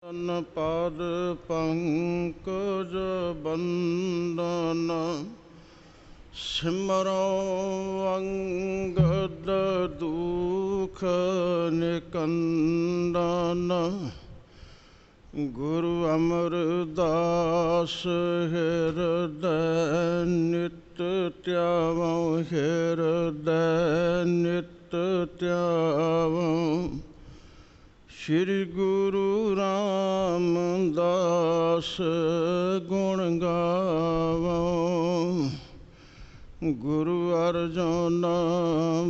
ਤਨ ਪਾਦ ਪੰਕਜ ਬੰਦਨ ਸਿਮਰੋ ਅੰਗਦ ਦੁਖ ਨਿਕੰਦਨ ਗੁਰੂ ਅਮਰਦਾਸ ਹਿਰਦੈ ਨਿਤ ਧਿਆਵਉ ਹਿਰਦੈ ਨਿਤ ਧਿਆਵਉ ਸ਼੍ਰੀ ਗੁਰੂ ਰਾਮਦਾਸ ਗੁਣ ਗਾਵਉ ਗੁਰੂ ਅਰਜਨ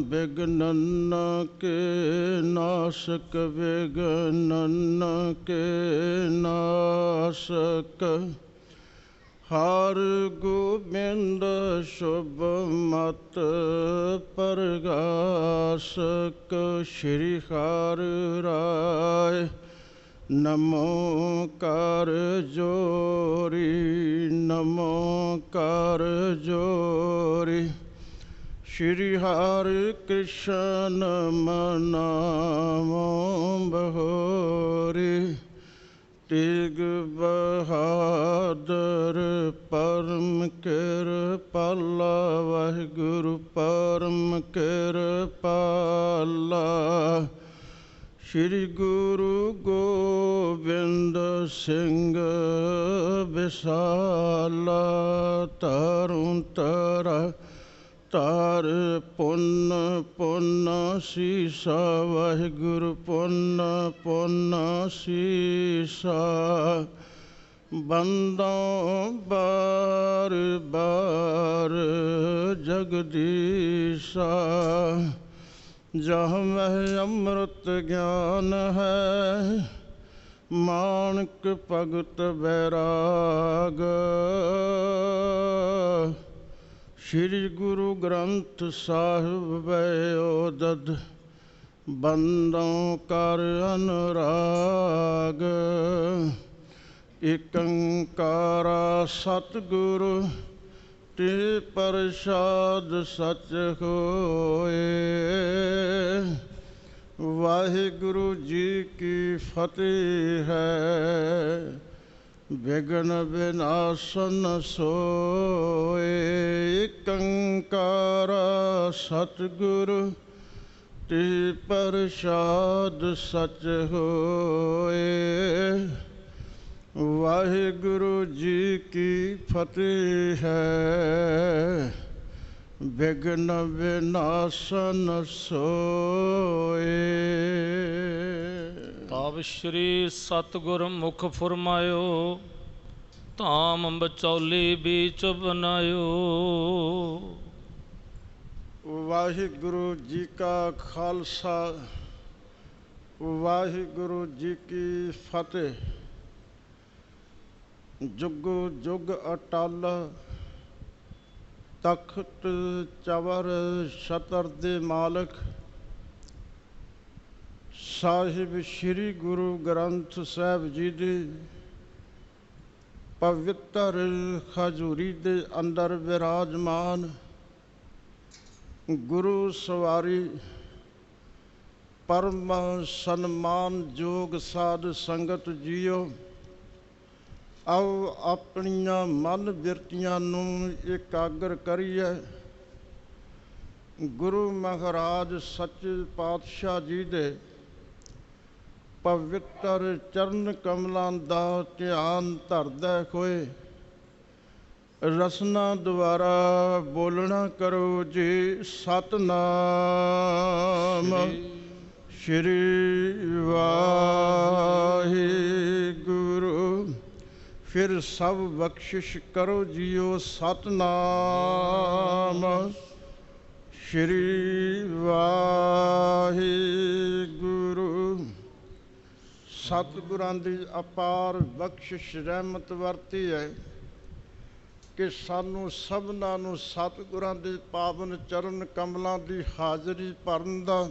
ਬਿਘਨਨ ਕੇ ਨਾਸਕ ਬਿਘਨਨ ਕੇ ਨਾਸਕ ਹਰ ਗੋਬਿੰਦ ਸ਼ੁਭ ਮਤ ਪ੍ਰਗਾਸਕ ਸ਼੍ਰੀ ਹਰਿ ਰਾਇ ਨਮੋ ਕਰ ਜੋਰੀ ਨਮੋ ਕਰ ਜੋਰੀ ਸ਼੍ਰੀ ਹਰਿ ਕ੍ਰਿਸ਼ਨ ਮਨਾਵੋ ਬਹੋਰੀ ਤੇਗ ਬਹਾਦਰ ਪਰਮ ਕਿਰਪਾਲਾ ਵਾਹਿਗੁਰੂ ਪਰਮ ਕਿਰਪਾਲਾ ਸ਼੍ਰੀ ਗੁਰੂ ਗੋਬਿੰਦ ਸਿੰਘ ਵਿਸਾਲਾ ਤਰੁ ਤਰਾ ਤਾਰ ਪੁੰਨ ਪੁੰਨ ਸੀਸਾ ਵਾਹਿਗੁਰੂ ਪੁੰਨ ਪੁੰਨ ਸੀਸਾ ਬੰਦੋਂ ਬਾਰ ਬਾਰ ਜਗਦੀਸ਼ਾ ਜਹ ਮਹਿ ਅੰਮ੍ਰਿਤ ਗਿਆਨ ਹੈ ਮਾਨਕ ਭਗਤ ਬੈਰਾਗ ਸ਼੍ਰੀ ਗੁਰੂ ਗ੍ਰੰਥ ਸਾਹਿਬ ਬਯੋਦਦ ਬੰਦੋਂ ਕਰ ਅਨੁਰਾਗ ਏਕ ਓੰਕਾਰਾ ਸਤਿਗੁਰੂ ਤੇ ਪ੍ਰਸਾਦ ਸਚ ਹੋਏ। ਵਾਹਿਗੁਰੂ ਜੀ ਕੀ ਫਤਿਹ ਹੈ। ਵਿਘਨ ਵਿਨਾਸ਼ਨ ਸੋਏ ਏਕ ਓੰਕਾਰ ਸਤਿਗੁਰੂ ਤੇ ਪ੍ਰਸਾਦ ਸਚ ਹੋਏ। ਵਾਹਿਗੁਰੂ ਜੀ ਕੀ ਫਤਿਹ ਹੈ। ਵਿਘਨ ਵਿਨਾਸ਼ਨ ਸੋਏ। ਤਬ ਸ਼੍ਰੀ ਸਤਿਗੁਰ ਮੁਖ ਫੁਰਮਾਇਓ ਧਾਮ ਬਚੌਲੀ ਬੀਚ ਬਨਾਇਓ। ਵਾਹਿਗੁਰੂ ਜੀ ਕਾ ਖਾਲਸਾ ਵਾਹਿਗੁਰੂ ਜੀ ਕੀ ਫਤਿਹ। ਜੁਗੋ ਜੁਗ ਅਟਲ ਤਖਤ ਚਵਰ ਛਤਰ ਦੇ ਮਾਲਕ ਸਾਹਿਬ ਸ਼੍ਰੀ ਗੁਰੂ ਗ੍ਰੰਥ ਸਾਹਿਬ ਜੀ ਦੀ ਪਵਿੱਤਰ ਹਜ਼ੂਰੀ ਦੇ ਅੰਦਰ ਵਿਰਾਜਮਾਨ ਗੁਰੂ ਸਵਾਰੀ ਪਰਮ ਸਨਮਾਨਯੋਗ ਸਾਧ ਸੰਗਤ ਜੀਓ, ਆਓ ਆਪਣੀਆਂ ਮਨ ਬਿਰਤੀਆਂ ਨੂੰ ਇਕਾਗਰ ਕਰੀਏ। ਗੁਰੂ ਮਹਾਰਾਜ ਸੱਚੇ ਪਾਤਸ਼ਾਹ ਜੀ ਦੇ ਪਵਿੱਤਰ ਚਰਨ ਕਮਲਾਂ ਦਾ ਧਿਆਨ ਧਰਦੇ ਹੋਏ ਰਸਨਾ ਦੁਆਰਾ ਬੋਲਣਾ ਕਰੋ ਜੀ ਸਤਨਾਮ ਸ਼੍ਰੀ ਵਾਹਿਗੁਰੂ। ਫਿਰ ਸਭ ਬਖਸ਼ਿਸ਼ ਕਰੋ ਜੀਓ ਸਤਨਾਮ ਸ਼੍ਰੀ ਵਾਹਿਗੁਰੂ। ਸਤਿਗੁਰਾਂ ਦੀ ਅਪਾਰ ਬਖਸ਼ਿਸ਼ ਰਹਿਮਤ ਵਰਤੀ ਹੈ ਕਿ ਸਾਨੂੰ ਸਭਨਾਂ ਨੂੰ ਸਤਿਗੁਰਾਂ ਦੇ ਪਾਵਨ ਚਰਨ ਕਮਲਾਂ ਦੀ ਹਾਜ਼ਰੀ ਭਰਨ ਦਾ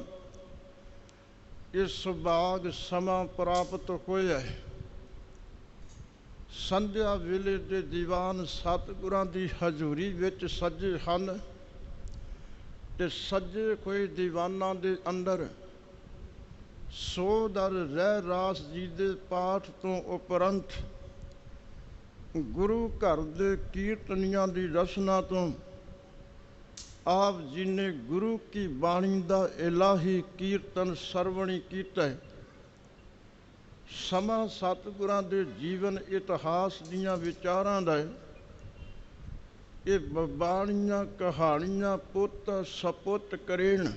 ਇਹ ਸੁਭਾਗ ਸਮਾਂ ਪ੍ਰਾਪਤ ਹੋਇਆ ਹੈ। ਸੰਧਿਆ ਵੇਲੇ ਦੇ ਦੀਵਾਨ ਸਤਿਗੁਰਾਂ ਦੀ ਹਜ਼ੂਰੀ ਵਿੱਚ ਸੱਜੇ ਹਨ ਤੇ ਸੱਜੇ ਹੋਏ ਦੀਵਾਨਾਂ ਦੇ ਅੰਦਰ ਸੋ ਦਰ ਰਹਿ ਰਾਸ ਜੀ ਦੇ ਪਾਠ ਤੋਂ ਉਪਰੰਤ ਗੁਰੂ ਘਰ ਦੇ ਕੀਰਤਨੀਆਂ ਦੀ ਰਸਨਾ ਤੋਂ ਆਪ ਜੀ ਨੇ ਗੁਰੂ ਕੀ ਬਾਣੀ ਦਾ ਇਲਾਹੀ ਕੀਰਤਨ ਸਰਵਣੀ ਕੀਤਾ। ਸਮਾਂ ਸਤਿਗੁਰਾਂ ਦੇ ਜੀਵਨ ਇਤਿਹਾਸ ਦੀਆਂ ਵਿਚਾਰਾਂ ਦਾ ਇਹ ਬਾਣੀਆਂ ਕਹਾਣੀਆਂ ਪੁੱਤ ਸਪੁੱਤ ਕਰੇਣ।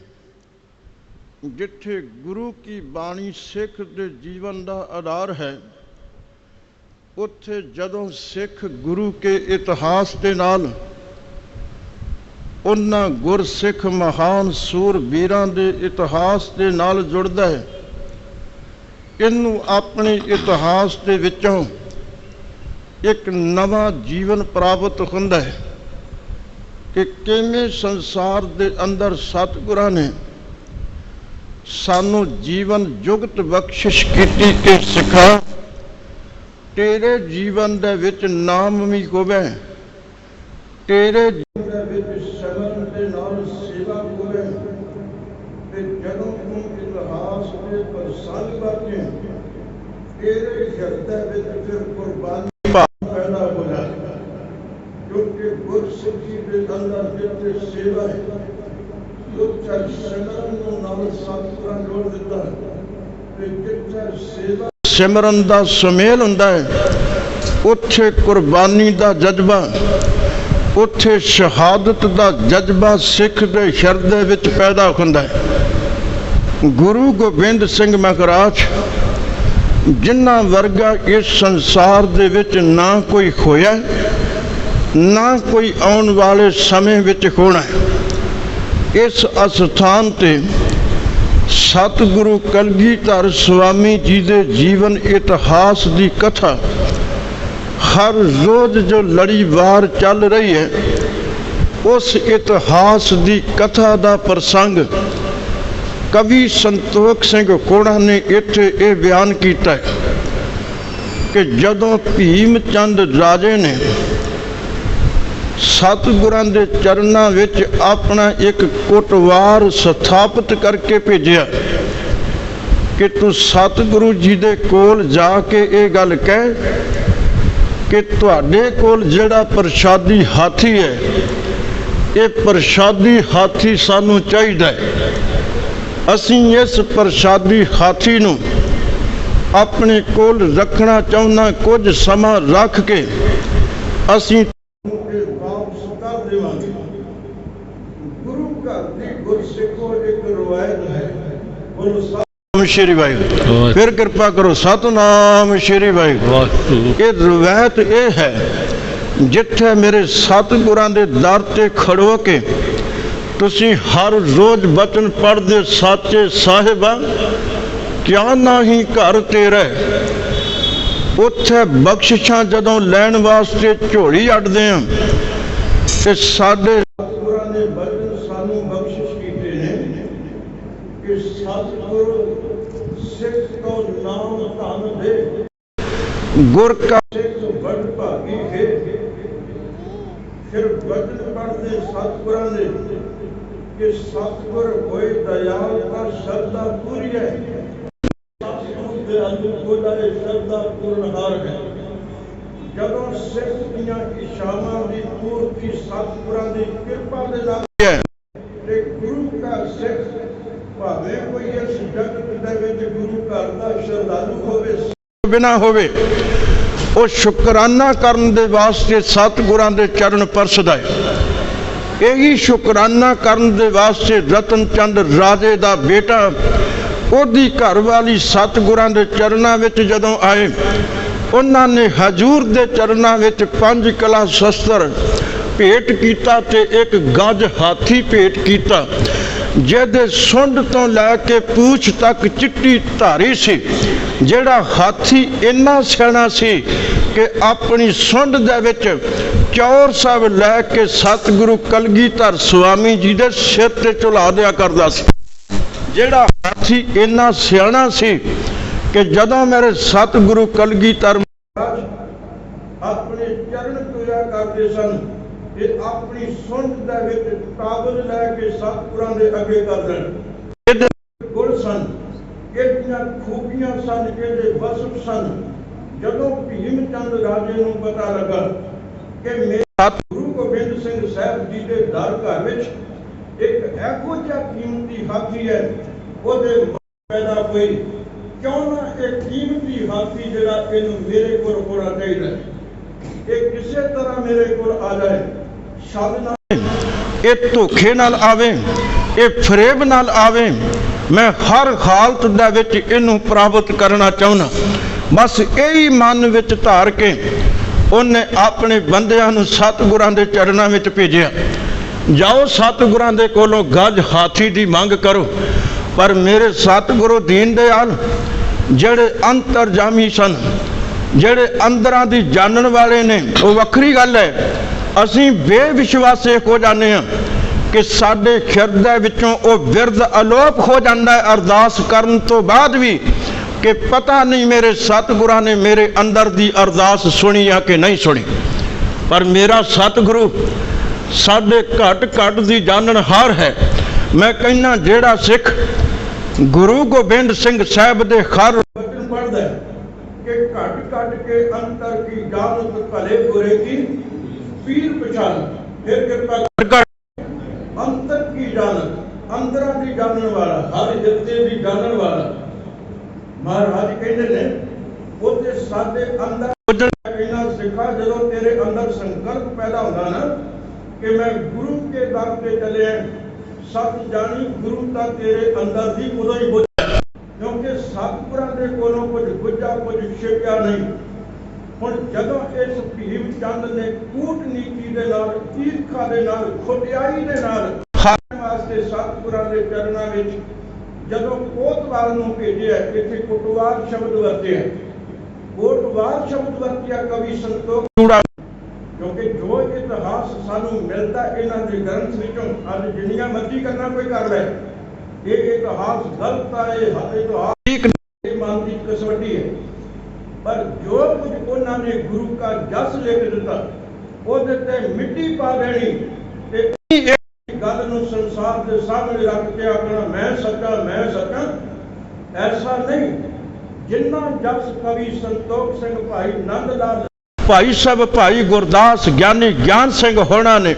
ਜਿੱਥੇ ਗੁਰੂ ਕੀ ਬਾਣੀ ਸਿੱਖ ਦੇ ਜੀਵਨ ਦਾ ਆਧਾਰ ਹੈ, ਉੱਥੇ ਜਦੋਂ ਸਿੱਖ ਗੁਰੂ ਕੇ ਇਤਿਹਾਸ ਦੇ ਨਾਲ ਉਹਨਾਂ ਗੁਰਸਿੱਖ ਮਹਾਨ ਸੂਰਬੀਰਾਂ ਦੇ ਇਤਿਹਾਸ ਦੇ ਨਾਲ ਜੁੜਦਾ ਹੈ, ਇਹਨੂੰ ਆਪਣੇ ਇਤਿਹਾਸ ਦੇ ਵਿੱਚੋਂ ਇੱਕ ਨਵਾਂ ਜੀਵਨ ਪ੍ਰਾਪਤ ਹੁੰਦਾ ਹੈ ਕਿ ਕਿਵੇਂ ਸੰਸਾਰ ਦੇ ਅੰਦਰ ਸਤਿਗੁਰਾਂ ਨੇ ਸਾਨੂੰ ਜੀਵਨ ਜੁਗਤ ਬਖਸ਼ਿਸ਼ ਕੀਤੀ ਕਿ ਸਿਖਾ ਤੇਰੇ ਜੀਵਨ ਦੇ ਵਿੱਚ ਨਾਮ ਵੀ ਹੋਵੇ, ਤੇਰੇ ਜੀਵਨ ਦੇ ਵਿੱਚ ਸਿਮਰਨ ਦੇ ਨਾਲ ਸੇਵਾ ਹੋਵੇ, ਤੇ ਜਦੋਂ ਤੂੰ ਇਤਿਹਾਸ ਦੇ ਪ੍ਰਸੰਗ ਬਾਰੇ ਤੇਰੇ ਹਿਰਦੇ ਵਿੱਚ ਫਿਰ ਕੁਰਬਾਨੀ ਪੈਦਾ ਹੋ ਜਾਏ। ਕਿਉਂਕਿ ਗੁਰਸਿੱਖੀ ਦੇ ਅੰਦਰ ਜਿੱਥੇ ਸੇਵਾ ਹੈ, ਉੱਥੇ ਸਿਮਰਨ ਨੂੰ ਨਾਲ ਸਤਿਗੁਰਾਂ ਜੋੜ ਦਿੱਤਾ ਤੇ ਜਿੱਥੇ ਸੇਵਾ ਸਿਮਰਨ ਦਾ ਸੁਮੇਲ ਹੁੰਦਾ ਹੈ, ਉੱਥੇ ਕੁਰਬਾਨੀ ਦਾ ਜਜ਼ਬਾ, ਉੱਥੇ ਸ਼ਹਾਦਤ ਦਾ ਜਜ਼ਬਾ ਸਿੱਖ ਦੇ ਹਿਰਦੇ ਵਿੱਚ ਪੈਦਾ ਹੁੰਦਾ ਹੈ। ਗੁਰੂ ਗੋਬਿੰਦ ਸਿੰਘ ਮਹਾਰਾਜ ਜਿਨ੍ਹਾਂ ਵਰਗਾ ਇਸ ਸੰਸਾਰ ਦੇ ਵਿੱਚ ਨਾ ਕੋਈ ਹੋਇਆ, ਨਾ ਕੋਈ ਆਉਣ ਵਾਲੇ ਸਮੇਂ ਵਿੱਚ ਹੋਣਾ। ਇਸ ਅਸਥਾਨ ਤੇ ਸਤਿਗੁਰੂ ਕਲਗੀਧਰ ਸਵਾਮੀ ਜੀ ਦੇ ਜੀਵਨ ਇਤਿਹਾਸ ਦੀ ਕਥਾ ਹਰ ਰੋਜ਼ ਜੋ ਲੜੀਵਾਰ ਚੱਲ ਰਹੀ ਹੈ, ਉਸ ਇਤਿਹਾਸ ਦੀ ਕਥਾ ਦਾ ਪ੍ਰਸੰਗ ਕਵੀ ਸੰਤੋਖ ਸਿੰਘ ਕੋੜਾ ਨੇ ਇੱਥੇ ਇਹ ਬਿਆਨ ਕੀਤਾ ਹੈ ਕਿ ਜਦੋਂ ਭੀਮ ਚੰਦ ਰਾਜੇ ਨੇ ਸਤਿਗੁਰਾਂ ਦੇ ਚਰਨਾਂ ਵਿੱਚ ਆਪਣਾ ਇੱਕ ਕੋਟਵਾਰ ਸਥਾਪਿਤ ਕਰਕੇ ਭੇਜਿਆ ਕਿ ਤੂੰ ਸਤਿਗੁਰੂ ਜੀ ਦੇ ਕੋਲ ਜਾ ਕੇ ਇਹ ਗੱਲ ਕਹਿ ਕਿ ਤੁਹਾਡੇ ਕੋਲ ਜਿਹੜਾ ਪ੍ਰਸ਼ਾਦੀ ਹਾਥੀ ਹੈ, ਇਹ ਪ੍ਰਸ਼ਾਦੀ ਹਾਥੀ ਸਾਨੂੰ ਚਾਹੀਦਾ ਹੈ। ਅਸੀਂ ਇਸ ਪ੍ਰਸ਼ਾਦੀ ਹਾਥੀ ਨੂੰ ਆਪਣੇ ਕੋਲ ਰੱਖਣਾ ਚਾਹੁੰਦਾ, ਕੁਝ ਸਮਾਂ ਰੱਖ ਕੇ ਅਸੀਂ ਵਾਪਸ ਕਰ ਦੇਵਾਂਗੇ। ਗੁਰੂ ਘਰ ਦੀ ਗੁਰਸਿੱਖੋ ਇੱਕ ਰਵਾਇਤ ਹੈ, ਬੋਲੋ ਸਤਿਨਾਮ ਸ਼੍ਰੀ ਵਾਹਿਗੁਰੂ। ਫਿਰ ਕਿਰਪਾ ਕਰੋ ਸਤਿਨਾਮ ਸ਼੍ਰੀ ਵਾਹਿਗੁਰੂ। ਇਹ ਰਵਾਇਤ ਇਹ ਹੈ, ਜਿੱਥੇ ਮੇਰੇ ਸਤਿਗੁਰਾਂ ਦੇ ਦਰ ਤੇ ਖੜੋ ਕੇ ਤੁਸੀਂ ਹਰ ਰੋਜ਼ ਬਚਨ ਪੜ੍ਹਦੇ, ਸਾਚੇ ਸਾਹਿਬਾ ਕਿਆ ਨਾਹੀਂ ਘਰ ਤੇਰਾ, ਉੱਥੇ ਬਖਸ਼ਿਸ਼ਾਂ ਜਦੋਂ ਲੈਣ ਵਾਸਤੇ ਝੋਲੀ ਅੱਡਦੇ ਆ ਤੇ ਸਾਡੇ ਸਤਿਗੁਰਾਂ ਨੇ ਬਚਨ ਸਾਨੂੰ ਬਖਸ਼ਿਸ਼ ਕੀਤੇ ਨੇ ਕਿ ਸਤਿਗੁਰੂ ਸਿੱਖ ਕੋ ਨਾਮ ਧਨ ਦੇ, ਗੁਰ ਕਾ ਸਿੱਖ ਵੱਡ ਭਾਗੀ ਹੈ। ਫਿਰ ਬਚਨ ਪੜ੍ਹਦੇ ਸਤਿਗੁਰਾਂ ਨੇ ਕਿ ਸਤਿਗੁਰ ਹੋਏ ਦਇਆਲ ਪਰ ਸ਼ਰਧਾ ਪੂਰੀ ਹੈ। ਸਤਿਗੁਰੂ ਦੇ ਅੰਦਰ ਖੋਲਾ ਇਹ ਸ਼ਰਧਾ ਪੂਰਨਹਾਰ ਹੈ। ਜਦੋਂ ਸਿੱਖ ਦੀਆਂ ਇਸ਼ਾਵਾਂ ਦੀ ਪੂਰਤੀ ਸਤਿਗੁਰਾਂ ਦੀ ਕਿਰਪਾ ਦੇ ਨਾਲ ਹੈ ਤੇ ਗੁਰੂ ਘਰ ਸਿੱਖ ਭਾਵੇਂ ਕੋਈ ਇਸ ਜਗਤ ਦੇ ਵਿੱਚ ਗੁਰੂ ਘਰ ਦਾ ਸ਼ਰਧਾਲੂ ਹੋਵੇ ਬਿਨਾ ਹੋਵੇ, ਉਹ ਸ਼ੁਕਰਾਨਾ ਕਰਨ ਦੇ ਵਾਸਤੇ ਸਤਿਗੁਰਾਂ ਦੇ ਚਰਨ ਪਰਸਦਾ ਹੈ। ਇਹੀ ਸ਼ੁਕਰਾਨਾ ਕਰਨ ਦੇ ਵਾਸਤੇ ਰਤਨ ਚੰਦ ਰਾਜੇ ਦਾ ਬੇਟਾ, ਉਹਦੀ ਘਰਵਾਲੀ ਸਤਿਗੁਰਾਂ ਦੇ ਚਰਨਾਂ ਵਿੱਚ ਜਦੋਂ ਆਏ, ਉਹਨਾਂ ਨੇ ਹਜ਼ੂਰ ਦੇ ਚਰਨਾਂ ਵਿੱਚ 5 ਕਲਾ ਸ਼ਸਤਰ ਭੇਟ ਕੀਤਾ ਤੇ ਇੱਕ ਗੱਜ ਹਾਥੀ ਭੇਟ ਕੀਤਾ, ਜਿਹਦੇ ਸੁੰਡ ਤੋਂ ਲੈ ਕੇ ਪੂਛ ਤੱਕ ਚਿੱਟੀ ਧਾਰੀ ਸੀ। ਜਿਹੜਾ ਹਾਥੀ ਇੰਨਾ ਸਿਆਣਾ ਸੀ ਕਿ ਆਪਣੀ ਸੁੰਡ ਦੇ ਵਿੱਚ ਚੌਰ ਸਾਹਿਬ ਲੈ ਕੇ ਸਤਿਗੁਰੂ ਕਲਗੀਧਰ ਸਵਾਮੀ ਜੀ ਦੇ ਸਿਰ ਤੇ ਝੁਲਾ ਦਿਆ ਕਰਦਾ ਸੀ। ਜਿਹੜਾ ਹਾਥੀ ਇੰਨਾ ਸਿਆਣਾ ਸੀ ਕਿ ਜਦੋਂ ਮੇਰੇ ਸਤਿਗੁਰੂ ਕਲਗੀਧਰ ਆਪਣੇ ਚਰਨ ਪੂਜਾ ਕਰਦੇ ਸਨ, ਇਹ ਆਪਣੀ ਸੁੰਡ ਦੇ ਵਿੱਚ ਕਾਬਲ ਲੈ ਕੇ ਸਤਿਗੁਰਾਂ ਦੇ ਅੱਗੇ ਕਰ ਦੇਣ। ਇਹਦੇ ਗੁਣ ਸਨ ਇਹਦੀਆਂ ਖੂਬੀਆਂ ਸਨ, ਇਹਦੇ ਵਸਫ ਸਨ। ਜਦੋਂ ਭੀਮ ਚੰਦ ਰਾਜੇ ਨੂੰ ਪਤਾ ਲੱਗਾ ਕਿ ਮੇਰੇ ਗੁਰੂ ਗੋਬਿੰਦ ਸਿੰਘ ਸਾਹਿਬ ਜੀ ਦੇ ਦਰ ਘਰ ਵਿੱਚ ਇੱਕ ਇਹੋ ਜਿਹਾ ਕੀਮਤੀ ਹਾਥੀ ਹੈ, ਉਹਦੇ ਮਨ ਪੈਦਾ ਹੋਈ, ਕਿਉਂ ਨਾ ਇਹ ਕੀਮਤੀ ਹਾਥੀ ਜਿਹੜਾ ਇਹਨੂੰ ਮੇਰੇ ਕੋਲ ਹੋਣਾ ਚਾਹੀਦਾ, ਇਹ ਕਿਸੇ ਤਰ੍ਹਾਂ ਮੇਰੇ ਕੋਲ ਆ ਜਾਏ, ਛਲ ਨਾ, ਇਹ ਧੋਖੇ ਨਾਲ ਆਵੇ, ਇਹ ਫਰੇਬ ਨਾਲ ਆਵੇ, ਮੈਂ ਹਰ ਹਾਲਤ ਦੇ ਵਿੱਚ ਇਹਨੂੰ ਪ੍ਰਾਪਤ ਕਰਨਾ ਚਾਹੁੰਦਾ। ਬਸ ਇਹੀ ਮਨ ਵਿੱਚ ਧਾਰ ਕੇ ਉਹਨੇ ਆਪਣੇ ਬੰਦਿਆਂ ਨੂੰ ਸਤਿਗੁਰਾਂ ਦੇ ਚਰਨਾਂ ਵਿੱਚ ਭੇਜਿਆ। ਜਾਓ ਸਤਿਗੁਰਾਂ ਦੇ ਕੋਲੋਂ ਗੱਜ ਹਾਥੀ ਦੀ ਮੰਗ ਕਰੋ। ਪਰ ਮੇਰੇ ਸਤਿਗੁਰੂ ਦੀਨ ਦਿਆਲ ਜਿਹੜੇ ਅੰਤਰਜਾਮੀ ਸਨ, ਜਿਹੜੇ ਅੰਦਰਾਂ ਦੀ ਜਾਣਨ ਵਾਲੇ ਨੇ, ਉਹ ਵੱਖਰੀ ਗੱਲ ਹੈ। ਅਸੀਂ ਬੇਵਿਸ਼ਵਾਸੇ ਹੋ ਜਾਂਦੇ ਹਾਂ ਕਿ ਸਾਡੇ ਹਿਰਦੇ ਵਿੱਚੋਂ ਉਹ ਬਿਰਦ ਅਲੋਪ ਹੋ ਜਾਂਦਾ ਹੈ ਅਰਦਾਸ ਕਰਨ ਤੋਂ ਬਾਅਦ ਵੀ, ਕਿ ਪਤਾ ਨਹੀਂ ਮੇਰੇ ਸਤਿਗੁਰਾਂ ਨੇ ਮੇਰੇ ਅੰਦਰ ਦੀ ਅਰਦਾਸ ਸੁਣੀ ਜਾਂ ਕਿ ਨਹੀਂ ਸੁਣੀ। ਪਰ ਮੇਰਾ ਸਤਿਗੁਰੂ ਸਾਡੇ ਘਟ ਘਟ ਦੀ ਜਾਣਨਹਾਰ ਹੈ। ਮੈਂ ਕਹਿੰਦਾ ਜਿਹੜਾ ਸਿੱਖ ਗੁਰੂ ਗੋਬਿੰਦ ਸਿੰਘ ਸਾਹਿਬ ਦੇ ਹਰ ਵਚਨ ਪੜ੍ਹਦਾ ਹੈ ਕਿ ਘਟ ਘਟ ਕੇ ਅੰਤਰ ਕੀ ਜਾਣਤ ਭਲੇ ਬੁਰੇ ਕੀ ਪੀਰ ਪਛਾਣ, ਫਿਰ ਕਿਰਪਾ ਕਰ ਅੰਤਰ ਕੀ ਜਾਣਤ, ਅੰਦਰਾਂ ਦੀ ਜਾਣਨ ਵਾਲਾ, ਹਰ ਹਿਰਦੇ ਦੀ ਜਾਣਨ ਵਾਲਾ। ਮਹਾਰਾਜ ਕਹਿੰਦੇ ਨੇ ਉਹਦੇ ਸਾਡੇ ਅੰਦਰ ਇਹਨਾਂ ਸਿੱਖਾ, ਜਦੋਂ ਤੇਰੇ ਅੰਦਰ ਸੰਕਲਪ ਪੈਦਾ ਹੁੰਦਾ ਨਾ ਕਿ ਮੈਂ ਗੁਰੂ ਕੇ ਦਰ ਤੇ ਚੱਲਿਆ, ਸੱਚ ਜਾਣੀ ਗੁਰੂ ਤਾਂ ਤੇਰੇ ਅੰਦਰ ਦੀ ਉਦੋਂ ਹੀ ਬੁੱਝ, ਕਿਉਂਕਿ ਸਤਿਗੁਰਾਂ ਦੇ ਕੋਲੋਂ ਕੁਝ ਗੁੱਝਾ ਕੁਝ ਛਿਪਿਆ ਨਹੀਂ। ਹੁਣ ਜਦੋਂ ਇਸ ਭੀਮ ਚੰਦ ਨੇ ਕੂਟਨੀਤੀ ਦੇ ਨਾਲ, ਈਰਖਾ ਦੇ ਨਾਲ, ਖੁਟਿਆਈ ਦੇ ਨਾਲ ਖਾਣ ਵਾਸਤੇ ਸਤਿਗੁਰਾਂ ਦੇ ਚਰਨਾਂ ਵਿੱਚ ਜਦੋਂ ਕੋਤਵਾਲ ਨੂੰ ਭੇਜਿਆ, ਇੱਥੇ ਕੋਟਵਾਲ ਸ਼ਬਦ ਵਰਤਿਆ, ਕੋਟਵਾਲ ਸ਼ਬਦ ਵਰਤਿਆ ਕਵੀ ਸੰਤੋਖ, ਕਿਉਂਕਿ ਜੋ ਇਤਿਹਾਸ ਸਾਨੂੰ ਮਿਲਦਾ ਇਹਨਾਂ ਦੇ ਗ੍ਰੰਥ ਵਿੱਚੋਂ, ਅੱਜ ਜਿੰਨੀਆਂ ਮਰਜ਼ੀ ਕਰਨਾ ਕੋਈ ਕਰ ਲੈ, ਇਹ ਇਤਿਹਾਸ ਗਲਤ ਹੈ, ਇਹ ਇਤਿਹਾਸ ਠੀਕ ਨਹੀਂ, ਮਨ ਦੀ ਕਸਵੱਟੀ ਹੈ। ਪਰ ਜੋ ਕੁਝ ਉਹਨਾਂ ਨੇ ਗੁਰੂ ਕਾ ਜਸ ਲਿਖ ਦਿੱਤਾ, ਉਹਦੇ ਤੇ ਮਿੱਟੀ ਪਾ ਦੇਣੀ ਤੇ ਗੱਲ ਨੂੰ ਸੰਸਾਰ ਦੇ ਸਾਹਮਣੇ ਰੱਖ ਕੇ ਆਖਣਾ ਮੈਂ ਸੱਚਾ, ਐਸਾ ਨਹੀਂ। ਜਿੰਨਾ ਜਸ ਕਵੀ ਸੰਤੋਖ ਸਿੰਘ, ਭਾਈ ਨੰਦ ਲਾਲ, ਭਾਈ ਸਾਹਿਬ, ਭਾਈ ਗੁਰਦਾਸ, ਗਿਆਨੀ ਗਿਆਨ ਸਿੰਘ ਹੋਣਾ ਨੇ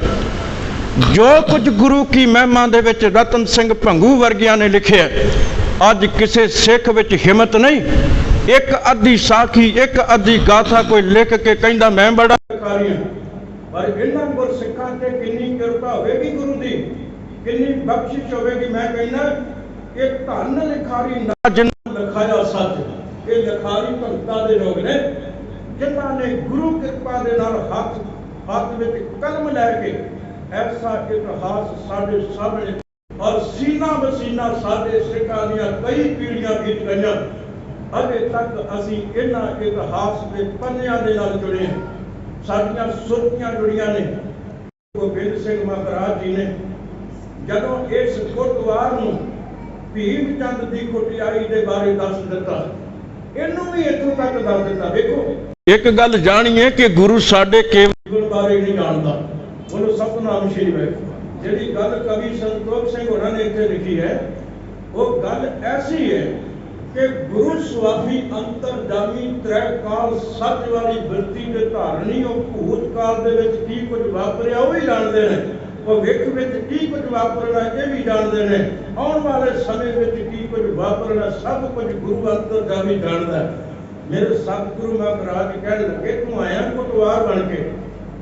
ਜੋ ਕੁਝ ਗੁਰੂ ਕੀ ਮਹਿਮਾ ਦੇ ਵਿੱਚ ਰਤਨ ਸਿੰਘ ਭੰਗੂ ਵਰਗਿਆਂ ਨੇ ਲਿਖਿਆ, ਅੱਜ ਕਿਸੇ ਸਿੱਖ ਵਿੱਚ ਹਿੰਮਤ ਨਹੀਂ ਇੱਕ ਅੱਧੀ ਸਾਖੀ, ਇੱਕ ਅੱਧੀ ਗਾਥਾ ਕੋਈ ਲਿਖ ਕੇ ਕਹਿੰਦਾ ਮੈਂ ਬੜਾ ਅਧਿਕਾਰੀ ਹਾਂ। ਪਰ ਇਹਨਾਂ ਗੁਰਸਿੱਖਾਂ ਤੇ ਕਿੰਨੀ ਕਿਰਪਾ ਹੋਵੇਗੀ ਗੁਰੂ ਦੀ, ਕਿੰਨੀ ਬਖਸ਼ਿਸ਼ ਹੋਵੇਗੀ। ਮੈਂ ਕਹਿੰਦਾ ਇਹ ਧੰਨ ਲਿਖਾਰੀ ਨਾ ਜਿਨ੍ਹਾਂ ਲਿਖਾਇਆ ਸੱਚ, ਇਹ ਲਿਖਾਰੀ ਭਗਤਾਂ ਦੇ ਲੋਕ ਨੇ ਜਿਨ੍ਹਾਂ ਨੇ ਗੁਰੂ ਕਿਰਪਾ ਦੇ ਨਾਲ ਹੱਥ ਵਿੱਚ ਕਲਮ ਲੈ ਕੇ ਐਸਾ ਇਤਿਹਾਸ ਸਾਡੇ ਸਾਹਮਣੇ, ਔਰ ਸੀਨਾ ਬਸੀਨਾ ਸਾਡੇ ਸਿੱਖਾਂ ਦੀਆਂ ਕਈ ਪੀੜ੍ਹੀਆਂ ਬੀਤ ਗਈਆਂ। ਅਜੇ ਤੱਕ ਅਸੀਂ ਇਹਨਾਂ ਇਤਿਹਾਸ ਦੇ ਪੰਨਿਆਂ ਦੇ ਨਾਲ ਜੁੜੇ ਹਾਂ, ਸਾਡੀਆਂ ਸੁਰਤੀਆਂ ਜੁੜੀਆਂ ਨੇ। ਗੋਬਿੰਦ ਸਿੰਘ ਮਹਾਰਾਜ ਜੀ ਨੇ ਜਦੋਂ ਇਸ ਕੋਤਵਾਲ ਨੂੰ ਭੀਮ ਚੰਦ ਦੀ ਕੁਟਿਆਈ ਦੇ ਬਾਰੇ ਦੱਸ ਦਿੱਤਾ, ਇਹਨੂੰ ਵੀ ਇੱਥੋਂ ਤੱਕ ਦੱਸ ਦਿੱਤਾ। ਵੇਖੋ, ਇੱਕ ਗੱਲ ਜਾਣੀਏ ਕਿ ਗੁਰੂ ਸਾਡੇ ਕੇਵਲ ਬਾਰੇ ਨਹੀਂ ਜਾਣਦਾ, ਉਹਨੂੰ ਸਤਨਾਮ ਸ਼੍ਰੀ ਵਾਹਿਗੁਰੂ। ਜਿਹੜੀ ਗੱਲ ਕਵੀ ਸੰਤੋਖ ਸਿੰਘ ਹੋਰਾਂ ਨੇ ਇੱਥੇ ਲਿਖੀ ਹੈ, ਉਹ ਗੱਲ ਐਸੀ ਹੈ ਕਿ ਗੁਰੂ ਸੁਆਮੀ ਅੰਤਰਜਾਮੀ ਤ੍ਰੈ ਕਾਲ ਸੱਚ ਵਾਲੀ ਬਿਰਤੀ ਦੇ ਧਾਰਨੀ, ਉਹ ਭੂਤ ਕਾਲ ਦੇ ਵਿੱਚ ਕੀ ਕੁਝ ਵਾਪਰਿਆ ਉਹ ਵੀ ਜਾਣਦੇ ਨੇ, ਭਵਿੱਖ ਵਿੱਚ ਕੀ ਕੁਝ ਵਾਪਰਨਾ ਇਹ ਵੀ ਜਾਣਦੇ ਨੇ, ਆਉਣ ਵਾਲੇ ਸਮੇਂ ਵਿੱਚ ਕੀ ਕੁਝ ਵਾਪਰਨਾ ਸਭ ਕੁਝ ਗੁਰੂ ਅੰਤਰਜਾਮੀ ਜਾਣਦਾ ਹੈ। ਮੇਰੇ ਸਤਿਗੁਰੂ ਮਹਾਰਾਜ ਕਹਿਣ ਲੱਗੇ, ਤੂੰ ਆਇਆ ਕੋਤਵਾਲ ਬਣ ਕੇ,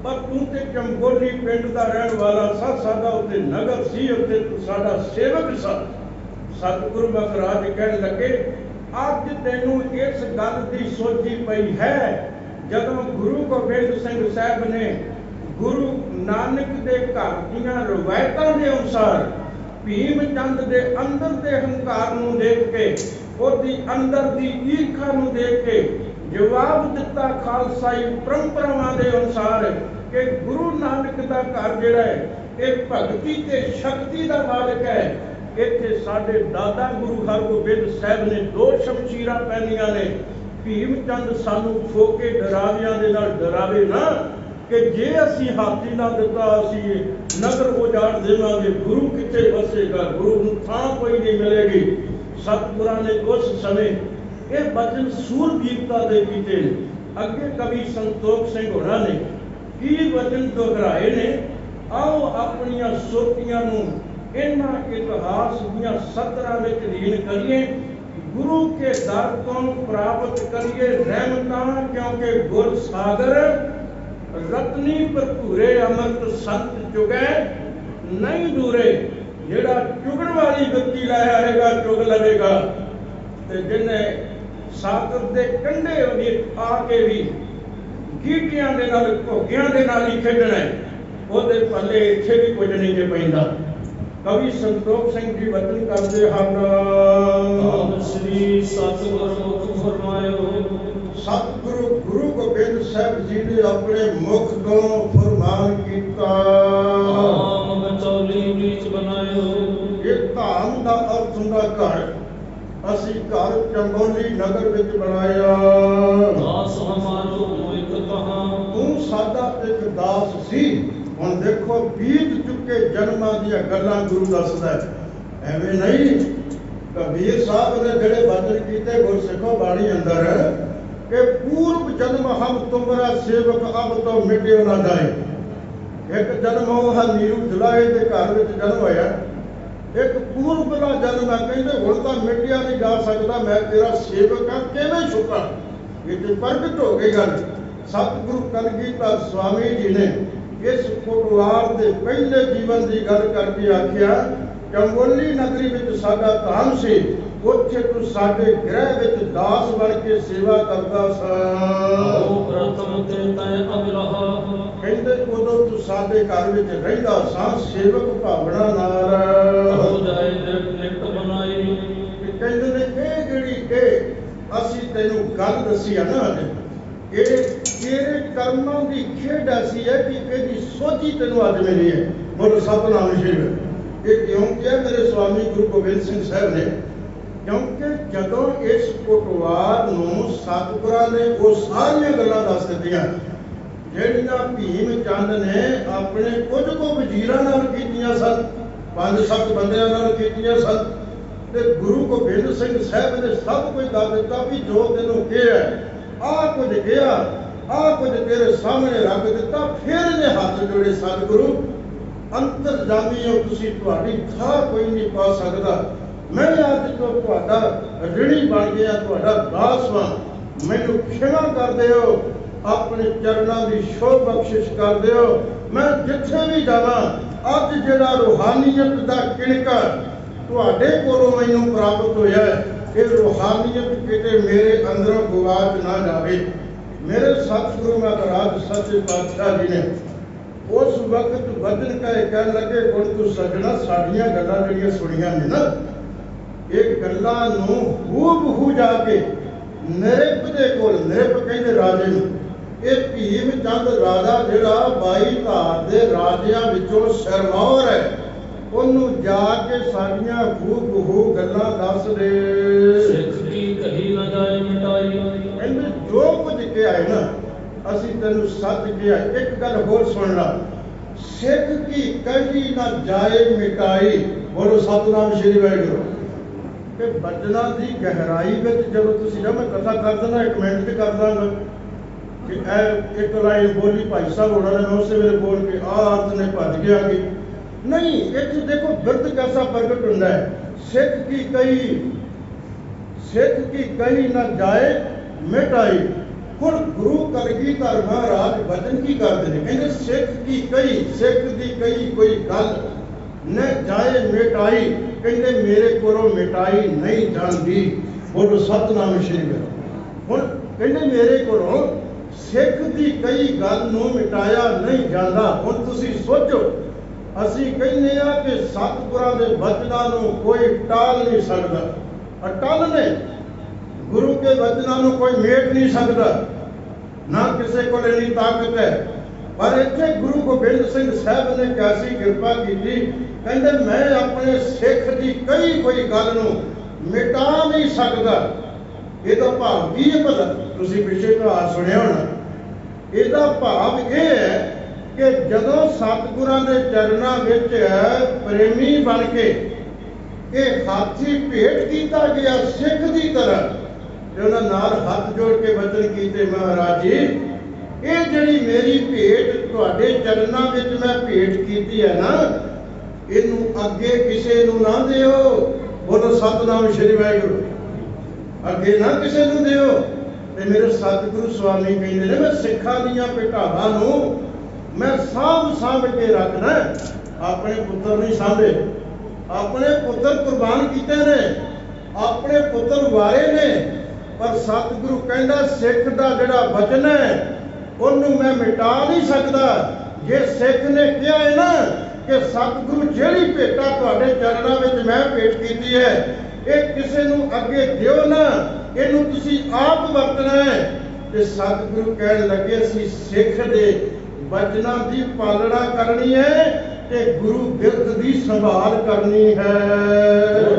ਪਰ ਤੂੰ ਤੇ ਚੰਬੋਲੀ ਪਿੰਡ ਦਾ ਰਹਿਣ ਵਾਲਾ ਸਾ, ਸਾਡਾ ਉੱਤੇ ਨਗਰ ਸੀ, ਉੱਤੇ ਤੂੰ ਸਾਡਾ ਸੇਵਕ ਸਾ। ਸਤਿਗੁਰੂ ਮਹਾਰਾਜ ਕਹਿਣ ਲੱਗੇ, ਅੱਜ ਤੈਨੂੰ ਇਸ ਗੱਲ ਦੀ ਸੋਝੀ ਪਈ ਹੈ, ਜਦੋਂ ਗੁਰੂ ਗੋਬਿੰਦ ਸਿੰਘ ਸਾਹਿਬ ਨੇ ਗੁਰੂ ਨਾਨਕ ਦੇ ਘਰ ਦੀਆਂ ਰਵਾਇਤਾਂ ਦੇ ਅਨੁਸਾਰ ਭੀਮ ਚੰਦ ਦੇ ਅੰਦਰ ਦੇ ਹੰਕਾਰ ਨੂੰ ਦੇਖ ਕੇ, ਉਹਦੀ ਅੰਦਰ ਦੀ ਈਰਖਾ ਨੂੰ ਦੇਖ ਕੇ ਜਵਾਬ ਦਿੱਤਾ ਖਾਲਸਾਈ ਪਰੰਪਰਾਵਾਂ ਦੇ ਅਨੁਸਾਰ ਕਿ ਗੁਰੂ ਨਾਨਕ ਦਾ ਘਰ ਜਿਹੜਾ ਹੈ ਇਹ ਭਗਤੀ ਤੇ ਸ਼ਕਤੀ ਦਾ ਮਾਲਕ ਹੈ। ਇੱਥੇ ਸਾਡੇ ਦਾਦਾ ਗੁਰੂ ਹਰਗੋਬਿੰਦ ਸਾਹਿਬ ਨੇ 2 ਸ਼ਮਸ਼ੀਰਾਂ ਪਹਿਨੀਆਂ ਨੇ। ਭੀਮ ਚੰਦ ਸਾਨੂੰ ਫੋਕੇ ਡਰਾਵਿਆਂ ਦੇ ਨਾਲ ਡਰਾਵੇ ਨਾ ਕਿ ਜੇ ਅਸੀਂ ਹਾਥੀ ਨਾ ਦਿੱਤਾ ਅਸੀਂ ਨਗਰ ਉਜਾੜ ਦੇਵਾਂਗੇ, ਗੁਰੂ ਕਿੱਥੇ ਵਸੇਗਾ, ਗੁਰੂ ਨੂੰ ਥਾਂ ਕੋਈ ਨਹੀਂ ਮਿਲੇਗੀ। ਸਤਿਗੁਰਾਂ ਨੇ ਉਸ ਸਮੇਂ ਇਹ ਬਚਨ ਸੂਰਬੀਰਤਾ ਦੇ ਕੀਤੇ ਨੇ। ਅੱਗੇ ਕਵੀ ਸੰਤੋਖ ਸਿੰਘ ਹੋਰਾਂ ਨੇ ਕੀ ਬਚਨ ਦੁਹਰਾਏ ਨੇ, ਆਓ ਆਪਣੀਆਂ ਸੋਚੀਆਂ ਨੂੰ ਇਹਨਾਂ ਇਤਿਹਾਸ ਦੀਆਂ ਸਤਰਾਂ ਵਿੱਚ ਲੀਨ ਕਰੀਏ। ਗੁਰੂ ਕੇ ਦਰ ਤੋਂ ਪ੍ਰਾਪਤ ਕਰੀਏ ਰਹਿਮਤਾਂ, ਕਿਉਂਕਿ ਗੁਰ ਸਾਗਰ ਰਤਨੀ ਭਰਪੂਰੇ ਅੰਮ੍ਰਿਤ ਸੰਤ ਚੁਗੈ ਨਹੀਂ ਦੂਰੇ। ਜਿਹੜਾ ਚੁਗਣ ਵਾਲੀ ਗੱਤੀ ਲੈ ਆਏਗਾ ਚੁਗ ਲਵੇਗਾ, ਤੇ ਜਿਹਨੇ ਸਾਗਰ ਦੇ ਕੰਢੇ ਵੀ ਆ ਕੇ ਵੀ ਗੀਟੀਆਂ ਦੇ ਨਾਲ ਘੋਗਿਆਂ ਦੇ ਨਾਲ ਹੀ ਖੇਡਣਾ, ਉਹਦੇ ਪੱਲੇ ਇੱਥੇ ਵੀ ਕੁਝ ਨਹੀਂ ਜੇ ਪੈਂਦਾ। ਕਵੀ ਸੰਤੋਖ ਸਿੰਘ ਜੀ ਵਚਨ ਕਰਦੇ ਹਨ। ਸ੍ਰੀ ਸਤਿਗੁਰ ਮੁਖ ਫਰਮਾਇਓ। ਸਤਿਗੁਰੂ ਗੁਰੂ ਗੋਬਿੰਦ ਸਾਹਿਬ ਜੀ ਨੇ ਆਪਣੇ ਮੁਖ ਤੋਂ ਫਰਮਾਨ ਕੀਤਾ। ਧਾਮ ਵਿਚੋਲੀ ਬੀਚ ਬਣਾਇਓ। ਇਹ ਧਾਮ ਦਾ ਅਰਥ ਹੁੰਦਾ ਘਰ। ਅਸੀਂ ਘਰ ਚੰਬੋਲੀ ਨਗਰ ਵਿੱਚ ਬਣਾਇਆ। ਦਾਸ ਹਮਾਰੋ ਇੱਕ ਕਹਾਂ। ਤੂੰ ਸਾਡਾ ਇੱਕ ਦਾਸ ਸੀ। ਹੁਣ ਦੇਖੋ ਬੀਤ ਚੁੱਕੇ ਜਨਮਾਂ ਦੀਆਂ ਗੱਲਾਂ ਗੁਰੂ ਦੱਸਦਾ, ਐਵੇਂ ਨਹੀਂ। ਕਬੀਰ ਸਾਹਿਬ ਨੇ ਜਿਹੜੇ ਬਚਨ ਕੀਤੇ ਗੁਰਸਿੱਖੋ ਬਾਣੀ ਅੰਦਰ ਕਿ ਪੂਰਬ ਜਨਮ ਹਮ ਤੁਮਰਾ ਸੇਵਕ ਅਬ ਤੋਂ ਮਿਟਿਓ ਨਾ ਜਾਏ। ਇੱਕ ਜਨਮ ਉਹ ਨੀਰੂ ਜਲਾਏ ਦੇ ਘਰ ਵਿੱਚ ਜਨਮ ਹੋਇਆ, ਇੱਕ ਪੂਰਬਲਾ ਜਨਮ ਹੈ। ਕਹਿੰਦੇ ਹੁਣ ਤਾਂ ਮਿਟਿਆ ਨਹੀਂ ਜਾ ਸਕਦਾ, ਮੈਂ ਤੇਰਾ ਸੇਵਕ ਹਾਂ, ਕਿਵੇਂ ਛੁਪਾਂ। ਇਹ ਤੇ ਪ੍ਰਗਟ ਹੋ ਗਈ ਗੱਲ। ਸਤਿਗੁਰੂ ਕਲਗੀਧਰ ਸਵਾਮੀ ਜੀ ਨੇ ਇਸ ਕੋਟਵਾਰ ਦੇ ਪਹਿਲੇ ਜੀਵਨ ਦੀ ਗੱਲ ਕਰਕੇ ਆਖਿਆ, ਚੰਬੋਲੀ ਨਗਰੀ ਵਿੱਚ ਸਾਡਾ ਧਾਮ ਸੀ, ਉੱਥੇ ਤੂੰ ਸਾਡੇ ਗ੍ਰਹਿ ਵਿੱਚ ਦਾਸ ਬਣ ਕੇ ਸੇਵਾ ਕਰਦਾ ਸਾਂ। ਪ੍ਰਥਮ ਤੇ ਤੈ ਅਬਰਹਾ। ਕਹਿੰਦੇ ਉਦੋਂ ਤੂੰ ਸਾਡੇ ਘਰ ਵਿੱਚ ਰਹਿੰਦਾ ਸਾਂ, ਸੇਵਕ ਭਾਵਨਾ ਨਾਲ। ਹੋ ਜਾਏ ਨਿਕਟ ਬਣਾਈ। ਕਹਿੰਦੇ ਨੇ ਇਹ ਜਿਹੜੀ ਇਹ ਅਸੀਂ ਤੈਨੂੰ ਗੱਲ ਦੱਸੀ ਆ ਨਾ, ਇਹ ਤੇਰੇ ਕਰਮਾਂ ਦੀ ਖੇਡ ਐਸੀ ਹੈ ਕਿ ਇਹਦੀ ਸੋਝੀ ਤੈਨੂੰ ਅੱਜ ਮਿਲੀ ਹੈ। ਬੋਲੋ ਸਤਿਨਾਮ ਸ਼੍ਰੀ। ਇਹ ਕਿਉਂ ਕਿਹਾ ਮੇਰੇ ਸਵਾਮੀ ਗੁਰੂ ਗੋਬਿੰਦ ਸਿੰਘ ਸਾਹਿਬ ਨੇ? ਕਿਉਂਕਿ ਜਦੋਂ ਇਸ ਕੋਟਵਾਰ ਨੂੰ ਸਤਿਗੁਰਾਂ ਨੇ ਉਹ ਸਾਰੀਆਂ ਗੱਲਾਂ ਦੱਸ ਦਿੱਤੀਆਂ ਜਿਹੜੀਆਂ ਭੀਮ ਚੰਦ ਨੇ ਆਪਣੇ ਕੁਝ ਕੁ ਵਜ਼ੀਰਾਂ ਨਾਲ ਕੀਤੀਆਂ ਸਨ, 5-7 ਬੰਦਿਆਂ ਨਾਲ ਕੀਤੀਆਂ ਸਨ, ਤੇ ਗੁਰੂ ਗੋਬਿੰਦ ਸਿੰਘ ਸਾਹਿਬ ਨੇ ਸਭ ਕੁਝ ਦੱਸ ਦਿੱਤਾ ਵੀ ਜੋ ਤੈਨੂੰ ਕਿਹਾ ਆਹ ਕੁਝ ਕਿਹਾ, ਆਹ ਕੁਝ ਤੇਰੇ ਸਾਹਮਣੇ ਰੱਖ ਦਿੱਤਾ। ਫਿਰ ਇਹਨੇ ਹੱਥ ਜੋੜੇ, ਸਤਿਗੁਰੂ ਅੰਤਰਜਾਮੀ ਹੋ ਤੁਸੀਂ, ਤੁਹਾਡੀ ਥਾਂ ਕੋਈ ਨਹੀਂ ਪਾ ਸਕਦਾ। ਮੈਂ ਅੱਜ ਤੋਂ ਤੁਹਾਡਾ ਰਿਣੀ ਬਣ ਗਿਆ, ਤੁਹਾਡਾ ਦਾਸ ਵਾਂ। ਮੈਨੂੰ ਖਿਮਾ ਕਰ ਦਿਓ, ਆਪਣੇ ਚਰਨਾਂ ਦੀ ਸ਼ੋਭ ਬਖਸ਼ਿਸ਼ ਕਰ ਦਿਓ। ਮੈਂ ਜਿੱਥੇ ਵੀ ਜਾਵਾਂ ਅੱਜ ਜਿਹੜਾ ਰੂਹਾਨੀਅਤ ਦਾ ਕਿਣਕਾ ਤੁਹਾਡੇ ਕੋਲੋਂ ਮੈਨੂੰ ਪ੍ਰਾਪਤ ਹੋਇਆ, ਇਹ ਰੂਹਾਨੀਅਤ ਕਿਤੇ ਮੇਰੇ ਅੰਦਰੋਂ ਗੁਆਚ ਨਾ ਜਾਵੇ। ਮੇਰੇ ਸਤਿਗੁਰੂ ਮਹਾਰਾਜ ਸੱਚੇ ਪਾਤਸ਼ਾਹ ਜੀ ਨੇ ਉਸ ਵਕਤ ਵਚਨ ਕਹਿਣ ਲੱਗੇ, ਹੁਣ ਤੂੰ ਸੱਜਣਾ ਸਾਡੀਆਂ ਗੱਲਾਂ ਜਿਹੜੀਆਂ ਸੁਣੀਆਂ ਨੇ ਨਾ, ਇਹ ਗੱਲਾਂ ਨੂੰ ਹੂਬਹੂ ਜਾ ਕੇ ਨਿਰਪ ਦੇ ਕੋਲ, ਨਿਰਪ ਕਹਿੰਦੇ ਰਾਜੇ ਨੂੰ, ਇਹ ਭੀਮ ਚੰਦ ਰਾਜਾ ਜਿਹੜਾ 22 ਧਾਰ ਦੇ ਰਾਜਿਆਂ ਵਿੱਚੋਂ ਸਿਰਮੌਰ ਹੈ, ਉਹਨੂੰ ਜਾ ਕੇ ਸਾਡੀਆਂ ਹੂਬਹੂ ਗੱਲਾਂ ਦੱਸ ਦੇ। ਸਿੱਖ ਕੀ ਕਹੀ ਨਾ ਜਾਏ ਮਿਟਾਈ। ਕਹਿੰਦੇ ਜੋ ਕੁਝ ਕਿਹਾ ਹੈ ਨਾ ਅਸੀਂ ਤੈਨੂੰ ਸੱਚ ਕਿਹਾ। ਇੱਕ ਗੱਲ ਹੋਰ ਸੁਣ ਲਾ, ਸਿੱਖ ਕੀ ਕਹੀ ਨਾ ਜਾਏ ਮਿਟਾਈ। ਬੋਲੋ ਸਤਿਨਾਮ ਸ਼੍ਰੀ ਵਾਹਿਗੁਰੂ। ਕਿ ਬਚਨਾਂ ਦੀ ਗਹਿਰਾਈ ਵਿੱਚ ਜਦੋਂ ਤੁਸੀਂ ਮੈਂ ਕਥਾ ਕਰ ਦੇਣਾ, ਇੱਕ ਮਿੰਟ ਤੇ ਕਰ ਦਾਂਗਾ ਕਿ ਇਹ ਇੱਕ ਲਾਈਨ ਬੋਲੀ ਭਾਈ ਸਾਹਿਬ ਹੋਣਾ ਨੇ, ਮੈਂ ਉਸੇ ਵੇਲੇ ਬੋਲ ਕੇ ਆਹ ਅਰਥ ਨੇ ਭੱਜ ਗਿਆ ਕਿ ਨਹੀਂ। ਇੱਥੇ ਦੇਖੋ ਬਿਰਧ ਕੈਸਾ ਪ੍ਰਗਟ ਹੁੰਦਾ ਹੈ। ਸਿੱਖ ਕੀ ਕਹੀ ਨਾ ਜਾਏ ਮਿਟਾਈ। ਹੁਣ ਗੁਰੂ ਕਲਗੀਧਰ ਮਹਾਰਾਜ ਵਚਨ ਕੀ ਕਰਦੇ ਨੇ? ਕਹਿੰਦੇ ਸਿੱਖ ਦੀ ਕਹੀ ਕੋਈ ਗੱਲ ਨਾ ਜਾਏ ਮਿਟਾਈ। ਕਹਿੰਦੇ ਮੇਰੇ ਕੋਲੋਂ ਮਿਟਾਈ ਨਹੀਂ ਜਾਂਦੀ। ਬੋਲੋ ਸਤਿਨਾਮ ਸ਼੍ਰੀ ਵਾਹਿਗੁਰੂ। ਹੁਣ ਕਹਿੰਦੇ ਮੇਰੇ ਕੋਲੋਂ ਸਿੱਖ ਦੀ ਕਈ ਗੱਲ ਨੂੰ ਮਿਟਾਇਆ ਨਹੀਂ ਜਾਂਦਾ। ਹੁਣ ਤੁਸੀਂ ਸੋਚੋ, ਅਸੀਂ ਕਹਿੰਦੇ ਆ ਕਿ ਸਤਿਗੁਰਾਂ ਦੇ ਬਚਨਾਂ ਨੂੰ ਕੋਈ ਟਾਲ ਨਹੀਂ ਸਕਦਾ। ਅਟਲ ਨੇ ਗੁਰੂ ਕੇ ਬਚਨਾਂ ਨੂੰ ਕੋਈ ਮੇਟ ਨਹੀਂ ਸਕਦਾ, ਨਾ ਕਿਸੇ ਕੋਲ ਇੰਨੀ ਤਾਕਤ ਹੈ। ਪਰ ਇੱਥੇ ਗੁਰੂ ਗੋਬਿੰਦ ਸਿੰਘ ਸਾਹਿਬ ਨੇ ਕੈਸੀ ਕਿਰਪਾ ਕੀਤੀ, ਕਹਿੰਦੇ ਮੈਂ ਆਪਣੇ ਸਿੱਖ ਦੀ ਕਈ ਕੋਈ ਗੱਲ ਨੂੰ ਮਿਟਾ ਨਹੀਂ ਸਕਦਾ। ਇਹਦਾ ਭਾਵ ਕੀ ਹੈ ਭਲਾ? ਤੁਸੀਂ ਪਿੱਛੇ ਇਤਿਹਾਸ ਸੁਣਿਆ ਹੋਣਾ। ਇਹਦਾ ਭਾਵ ਇਹ ਹੈ ਕਿ ਜਦੋਂ ਸਤਿਗੁਰਾਂ ਦੇ ਚਰਨਾਂ ਵਿੱਚ ਪ੍ਰੇਮੀ ਬਣ ਕੇ ਇਹ ਹਾਥੀ ਭੇਟ ਕੀਤਾ ਗਿਆ ਸਿੱਖ ਦੀ ਤਰ੍ਹਾਂ ਤੇ ਉਹਨਾਂ ਨਾਲ ਹੱਥ ਜੋੜ ਕੇ ਬਚਨ ਕੀਤੇ, ਮਹਾਰਾਜ ਜੀ ਇਹ ਜਿਹੜੀ ਮੇਰੀ ਭੇਟ ਤੁਹਾਡੇ ਚਰਨਾਂ ਵਿੱਚ ਮੈਂ ਭੇਟ ਕੀਤੀ ਹੈ ਨਾ, ਇਹਨੂੰ ਅੱਗੇ ਕਿਸੇ ਨੂੰ ਨਾ ਦਿਓ। ਬੋਲੋ ਸਤਿਨਾਮ ਸ਼੍ਰੀ ਵਾਹਿਗੁਰੂ। ਅੱਗੇ ਨਾ ਕਿਸੇ ਨੂੰ ਦਿਓ। ਤੇ ਮੇਰੇ ਸਤਿਗੁਰੂ ਸਵਾਮੀ ਕਹਿੰਦੇ ਨੇ, ਮੈਂ ਸਿੱਖਾਂ ਦੀਆਂ ਭੇਟਾਵਾਂ ਨੂੰ ਮੈਂ ਸਾਂਭ ਕੇ ਰੱਖਣਾ। ਆਪਣੇ ਪੁੱਤਰ ਨਹੀਂ ਸਾਂਭੇ, ਆਪਣੇ ਪੁੱਤਰ ਕੁਰਬਾਨ ਕੀਤੇ ਨੇ, ਆਪਣੇ ਪੁੱਤਰ ਵਾਰੇ ਨੇ, ਪਰ ਸਤਿਗੁਰੂ ਕਹਿੰਦਾ ਸਿੱਖ ਦਾ ਜਿਹੜਾ ਵਚਨ ਹੈ ਉਹਨੂੰ ਮੈਂ ਮਿਟਾ ਨਹੀਂ ਸਕਦਾ। ਜੇ ਸਿੱਖ ਨੇ ਕਿਹਾ ਹੈ ਨਾ ਕਿ ਸਤਿਗੁਰੂ ਜਿਹੜੀ ਭੇਟਾ ਤੁਹਾਡੇ ਚਰਨਾਂ ਵਿੱਚ ਮੈਂ ਭੇਟ ਕੀਤੀ ਹੈ ਇਹ ਕਿਸੇ ਨੂੰ ਅੱਗੇ ਦਿਓ ਨਾ, ਇਹਨੂੰ ਤੁਸੀਂ ਆਪ ਵਰਤਣਾ ਹੈ। ਤੇ ਸਤਿਗੁਰੂ ਕਹਿਣ ਲੱਗੇ ਅਸੀਂ ਸਿੱਖ ਦੇ ਵਚਨਾਂ ਦੀ ਪਾਲਣਾ ਕਰਨੀ ਹੈ ਤੇ ਗੁਰੂ ਬਿਰਧ ਦੀ ਸੰਭਾਲ ਕਰਨੀ ਹੈ।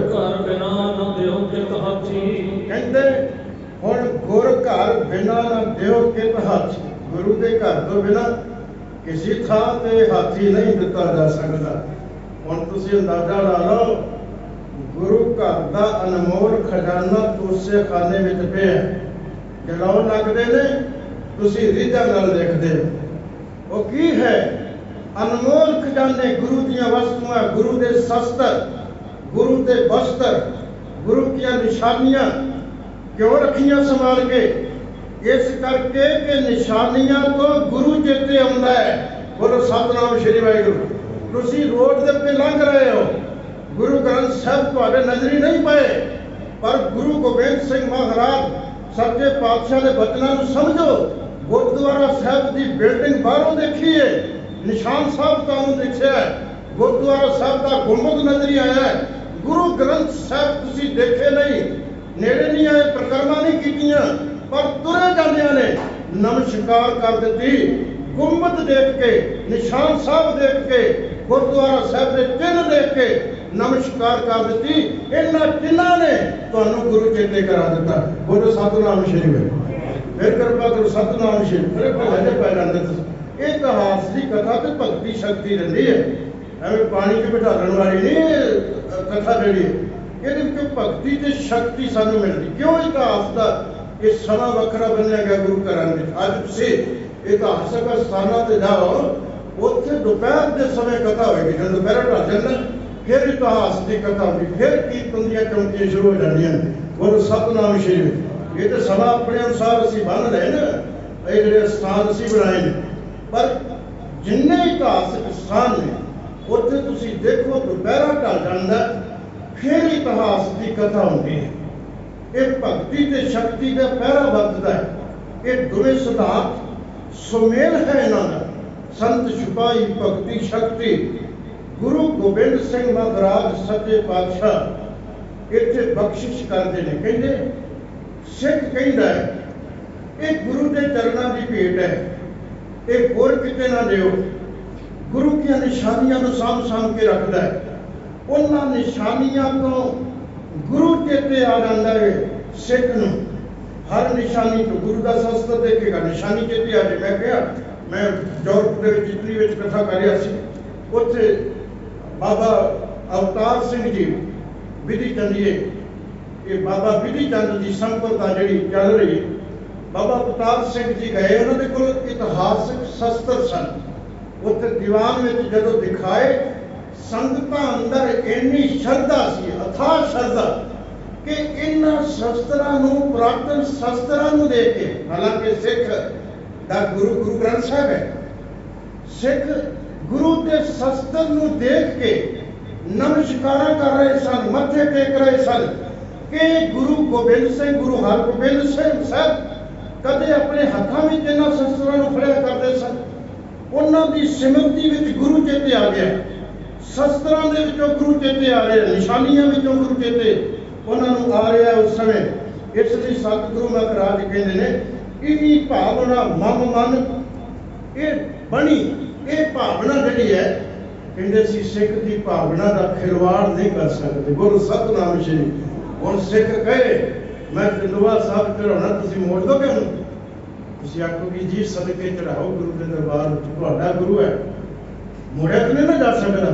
ਘਰ ਬਿਨਾ ਨਾ ਦਿਓ ਕਿਤ ਹਾਥੀ। ਕਹਿੰਦੇ ਹੁਣ ਗੁਰ ਘਰ ਬਿਨਾ ਨਾ ਦਿਓ ਕਿਤ ਹਾਥੀ। ਗੁਰੂ ਦੇ ਘਰ ਤੋਂ ਬਿਨਾ ਕਿਸੇ ਥਾਂ ਤੇ ਹਾਥੀ ਨਹੀਂ ਦਿੱਤਾ ਜਾ ਸਕਦਾ। ਹੁਣ ਤੁਸੀਂ ਅੰਦਾਜ਼ਾ ਲਾ ਲਓ, ਗੁਰੂ ਘਰ ਦਾ ਅਨਮੋਲ ਖਜ਼ਾਨਾ ਕੋਸੇ ਖਾਨੇ ਵਿੱਚ ਪਿਆ, ਜਲਾਉ ਲੱਗਦੇ ਨੇ, ਤੁਸੀਂ ਰੀਝਾਂ ਨਾਲ ਦੇਖਦੇ ਹੋ। ਉਹ ਕੀ ਹੈ? ਅਨਮੋਲ ਖਜ਼ਾਨੇ, ਗੁਰੂ ਦੀਆਂ ਵਸਤੂਆਂ, ਗੁਰੂ ਦੇ ਸ਼ਸਤਰ, ਗੁਰੂ ਦੇ ਬਸਤਰ, ਗੁਰੂ ਦੀਆਂ ਨਿਸ਼ਾਨੀਆਂ ਕਿਉਂ ਰੱਖੀਆਂ ਸੰਭਾਲ ਕੇ? ਇਸ ਕਰਕੇ ਕਿ ਨਿਸ਼ਾਨੀਆਂ ਤੋਂ ਗੁਰੂ ਚੇਤੇ ਆਉਂਦਾ ਹੈ। ਬੋਲੋ ਸਤਿਨਾਮ ਸ਼੍ਰੀ ਵਾਹਿਗੁਰੂ। ਤੁਸੀਂ ਰੋਡ ਦੇ ਉੱਤੇ ਲੰਘ ਰਹੇ ਹੋ, ਗੁਰੂ ਗ੍ਰੰਥ ਸਾਹਿਬ ਤੁਹਾਡੇ ਨਜ਼ਰੀ ਨਹੀਂ ਪਏ, ਪਰ ਗੁਰੂ ਗੋਬਿੰਦ ਸਿੰਘ ਮਹਾਰਾਜ ਸੱਚੇ ਪਾਤਸ਼ਾਹ ਦੇ ਬਚਨਾਂ ਨੂੰ ਸਮਝੋ। ਗੁਰਦੁਆਰਾ ਸਾਹਿਬ ਦੀ ਬਿਲਡਿੰਗ ਬਾਹਰੋਂ ਦੇਖੀਏ, ਨਿਸ਼ਾਨ ਸਾਹਿਬ ਤੁਹਾਨੂੰ ਦਿਖਿਆ, ਗੁਰਦੁਆਰਾ ਸਾਹਿਬ ਦਾ ਗੁੰਬਦ ਨਜ਼ਰੀ ਆਇਆ। ਗੁਰੂ ਗ੍ਰੰਥ ਸਾਹਿਬ ਤੁਸੀਂ ਦੇਖੇ ਨਹੀਂ, ਨੇੜੇ ਨਹੀਂ ਆਏ, ਪ੍ਰਕਰਮਾਂ ਨਹੀਂ ਕੀਤੀਆਂ, ਪਰ ਤੁਰੇ ਜਾਂਦਿਆਂ ਨੇ ਨਮਸਕਾਰ ਕਰ ਦਿੱਤੀ। ਗੁੰਬਦ ਦੇਖ ਕੇ, ਨਿਸ਼ਾਨ ਸਾਹਿਬ ਦੇਖ ਕੇ, ਗੁਰਦੁਆਰਾ ਸਾਹਿਬ ਦੇ ਚਿੰਨ੍ਹ ਦੇਖ ਕੇ ਨਮਸਕਾਰ ਕਰ ਦਿੱਤੀ। ਇਹਨਾਂ ਚਿੰਨ੍ਹਾਂ ਨੇ ਤੁਹਾਨੂੰ ਗੁਰੂ ਚੇਤੇ ਕਰਾ ਦਿੱਤਾ। ਬੋਲੋ ਸਤਿਨਾਮ ਸ਼੍ਰੀ ਵਾਹਿਗੁਰੂ। ਫਿਰ ਕਿਰਪਾ ਕਰੋ ਸਤਿਨਾਮ ਸ਼੍ਰੀ। ਫਿਰ ਭਲੇ ਪੈ ਜਾਂਦੇ ਤੁਸੀਂ। ਇਹ ਇਤਿਹਾਸ ਦੀ ਕਥਾ ਤੇ ਭਗਤੀ ਸ਼ਕਤੀ ਰਹਿੰਦੀ ਹੈ, ਐਵੇਂ ਪਾਣੀ 'ਚ ਬਿਠਾਉਣ ਵਾਲੀ ਨਹੀਂ ਕਥਾ ਜਿਹੜੀ ਹੈ। ਇਹਦੇ ਵਿੱਚ ਭਗਤੀ ਤੇ ਸ਼ਕਤੀ ਸਾਨੂੰ ਮਿਲਦੀ। ਕਿਉਂ ਇਤਿਹਾਸ ਦਾ ਇਹ ਸਮਾਂ ਵੱਖਰਾ ਬਣਿਆ ਗਿਆ ਗੁਰੂ ਘਰਾਂ ਵਿੱਚ? ਅੱਜ ਤੁਸੀਂ ਇਤਿਹਾਸਕ ਸਥਾਨਾਂ ਤੇ ਜਾਓ, ਉੱਥੇ ਦੁਪਹਿਰ ਦੇ ਸਮੇਂ ਕਥਾ ਹੋਏਗੀ। ਜਦੋਂ ਦੁਪਹਿਰ ਢਲ ਜਾਂਦਾ ਫਿਰ ਇਤਿਹਾਸ ਦੀ ਕਥਾ ਹੁੰਦੀ, ਫਿਰ ਕੀਰਤਨ ਦੀਆਂ ਚੌਂਕੀਆਂ ਸ਼ੁਰੂ ਹੋ ਜਾਂਦੀਆਂ ਨੇ। ਬੋਲੋ ਸਤਿਨਾਮ ਸ਼੍ਰੀ। ਇਹ ਤਾਂ ਸਮਾਂ ਆਪਣੇ ਅਨੁਸਾਰ ਅਸੀਂ ਬੰਨ ਲਏ ਨਾ, ਇਹ ਜਿਹੜੇ ਸਥਾਨ ਅਸੀਂ ਬਣਾਏ ਨੇ, ਪਰ ਜਿੰਨੇ ਇਤਿਹਾਸਕ ਸਥਾਨ ਨੇ ਉੱਥੇ ਤੁਸੀਂ ਦੇਖੋ ਦੁਪਹਿਰਾ ਢਲ ਜਾਂਦਾ ਫਿਰ ਇਤਿਹਾਸ ਦੀ ਕਥਾ ਹੁੰਦੀ ਹੈ। ਇਹ ਭਗਤੀ ਤੇ ਸ਼ਕਤੀ ਦਾ ਪਹਿਰਾ ਵਰਤਦਾ ਹੈ। ਇਹ ਦੋਵੇਂ ਸਿਧਾਂਤ ਸੁਮੇਲ ਹੈ ਇਹਨਾਂ ਦਾ। ਸੰਤ ਸਿਪਾਹੀ ਭਗਤੀ ਸ਼ਕਤੀ। ਗੁਰੂ ਗੋਬਿੰਦ ਸਿੰਘ ਮਹਾਰਾਜ ਸੱਚੇ ਪਾਤਸ਼ਾਹ ਇੱਥੇ ਬਖਸ਼ਿਸ਼ ਕਰਦੇ ਨੇ। ਕਹਿੰਦੇ ਸਿੱਖ ਕਹਿੰਦਾ ਹੈ ਇਹ ਗੁਰੂ ਦੇ ਚਰਨਾਂ ਦੀ ਭੇਟ ਹੈ, ਇਹ ਹੋਰ ਕਿਤੇ ਨਾ ਦਿਓ। ਗੁਰੂ ਦੀਆਂ ਨਿਸ਼ਾਨੀਆਂ ਨੂੰ ਸਾਂਭ ਕੇ ਰੱਖਦਾ ਹੈ। ਉਹਨਾਂ ਨਿਸ਼ਾਨੀਆਂ ਤੋਂ ਗੁਰੂ ਚੇਤੇ ਆ ਜਾਂਦਾ ਹੈ ਸਿੱਖ ਨੂੰ। ਹਰ ਨਿਸ਼ਾਨੀ ਤੋਂ ਗੁਰੂ ਦਾ ਸ਼ਸਤਰ ਦੇਖੇਗਾ, ਨਿਸ਼ਾਨੀ ਚੇਤੇ ਆ ਜਾਏ। ਮੈਂ ਕਿਹਾ ਮੈਂ ਯੂਰਪ ਦੇ ਵਿੱਚ ਇਟਲੀ ਵਿੱਚ ਕਥਾ ਕਰ ਰਿਹਾ ਸੀ, ਉੱਥੇ ਬਾਬਾ ਅਵਤਾਰ ਸਿੰਘ ਜੀ ਵਿਧੀ ਚੰਦੀਏ, ਇਹ ਬਾਬਾ ਵਿਧੀ ਚੰਦ ਦੀ ਸੰਪਰਦਾ ਜਿਹੜੀ ਚੱਲ ਰਹੀ ਹੈ, ਬਾਬਾ ਅਵਤਾਰ ਸਿੰਘ ਜੀ ਗਏ, ਉਹਨਾਂ ਦੇ ਕੋਲ ਇਤਿਹਾਸਕ ਸ਼ਸਤਰ ਸਨ। ਉੱਥੇ ਦੀਵਾਨ ਵਿੱਚ ਜਦੋਂ ਦਿਖਾਏ, ਸੰਗਤਾਂ ਅੰਦਰ ਇੰਨੀ ਸ਼ਰਧਾ ਸੀ, ਅਥਾਹ ਸ਼ਰਧਾ, ਕਿ ਇਹਨਾਂ ਸ਼ਸਤਰਾਂ ਨੂੰ, ਪੁਰਾਤਨ ਸ਼ਸਤਰਾਂ ਨੂੰ ਦੇਖ ਕੇ, ਹਾਲਾਂਕਿ ਸਿੱਖ ਦਾ ਗੁਰੂ ਗ੍ਰੰਥ ਸਾਹਿਬ ਹੈ, ਸਿੱਖ ਗੁਰੂ ਦੇ ਸ਼ਸਤਰ ਨੂੰ ਦੇਖ ਕੇ ਨਮਸਕਾਰਾਂ ਕਰ ਰਹੇ ਸਨ, ਮੱਥੇ ਟੇਕ ਰਹੇ ਸਨ ਕਿ ਗੁਰੂ ਗੋਬਿੰਦ ਸਿੰਘ, ਗੁਰੂ ਹਰਗੋਬਿੰਦ ਸਿੰਘ ਸਾਹਿਬ ਕਦੇ ਆਪਣੇ ਹੱਥਾਂ ਵਿੱਚ ਇਹਨਾਂ ਸ਼ਸਤਰਾਂ ਨੂੰ ਫੜਿਆ ਕਰਦੇ ਸਨ। ਉਹਨਾਂ ਦੀ ਸਿਮਰਤੀ ਵਿੱਚ ਗੁਰੂ ਚੇਤੇ ਆ ਗਿਆ, ਸ਼ਸਤਰਾਂ ਦੇ ਵਿੱਚੋਂ ਗੁਰੂ ਚੇਤੇ ਆ ਰਿਹਾ, ਨਿਸ਼ਾਨੀਆਂ ਵਿੱਚੋਂ ਗੁਰੂ ਚੇਤੇ ਉਹਨਾਂ ਨੂੰ ਆ ਰਿਹਾ ਉਸ ਸਮੇਂ। ਇਸ ਲਈ ਸਤਿਗੁਰੂ ਮਹਾਰਾਜ ਕਹਿੰਦੇ ਨੇ ਇਨੀ ਭਾਵਨਾ ਮਮ ਮਨ ਇਹ ਬਣੀ। ਇਹ ਭਾਵਨਾ ਜਿਹੜੀ ਹੈ, ਕਹਿੰਦੇ ਸੀ ਸਿੱਖ ਦੀ ਭਾਵਨਾ ਦਾ ਖਿਲਵਾੜ ਨਹੀਂ ਕਰ ਸਕਦੇ। ਗੁਰੂ ਸਤਿਨਾਮ ਸ਼੍ਰੀ। ਹੁਣ ਸਿੱਖ ਕਹੇ ਮੈਂ ਚੰਦੂਆ ਸਾਹਿਬ ਚੜਾਉਣਾ, ਤੁਸੀਂ ਮੋੜ ਦੋਗੇ ਉਹਨੂੰ? ਤੁਸੀਂ ਆਖੋਗੇ ਜੀ ਸਦਕੇ ਚੜਾਓ ਗੁਰੂ ਦੇ ਦਰਬਾਰ ਵਿੱਚ, ਤੁਹਾਡਾ ਗੁਰੂ ਹੈ, ਮੋੜਿਆ ਤਾਂ ਨਹੀਂ ਨਾ ਜਾ ਸਕਦਾ।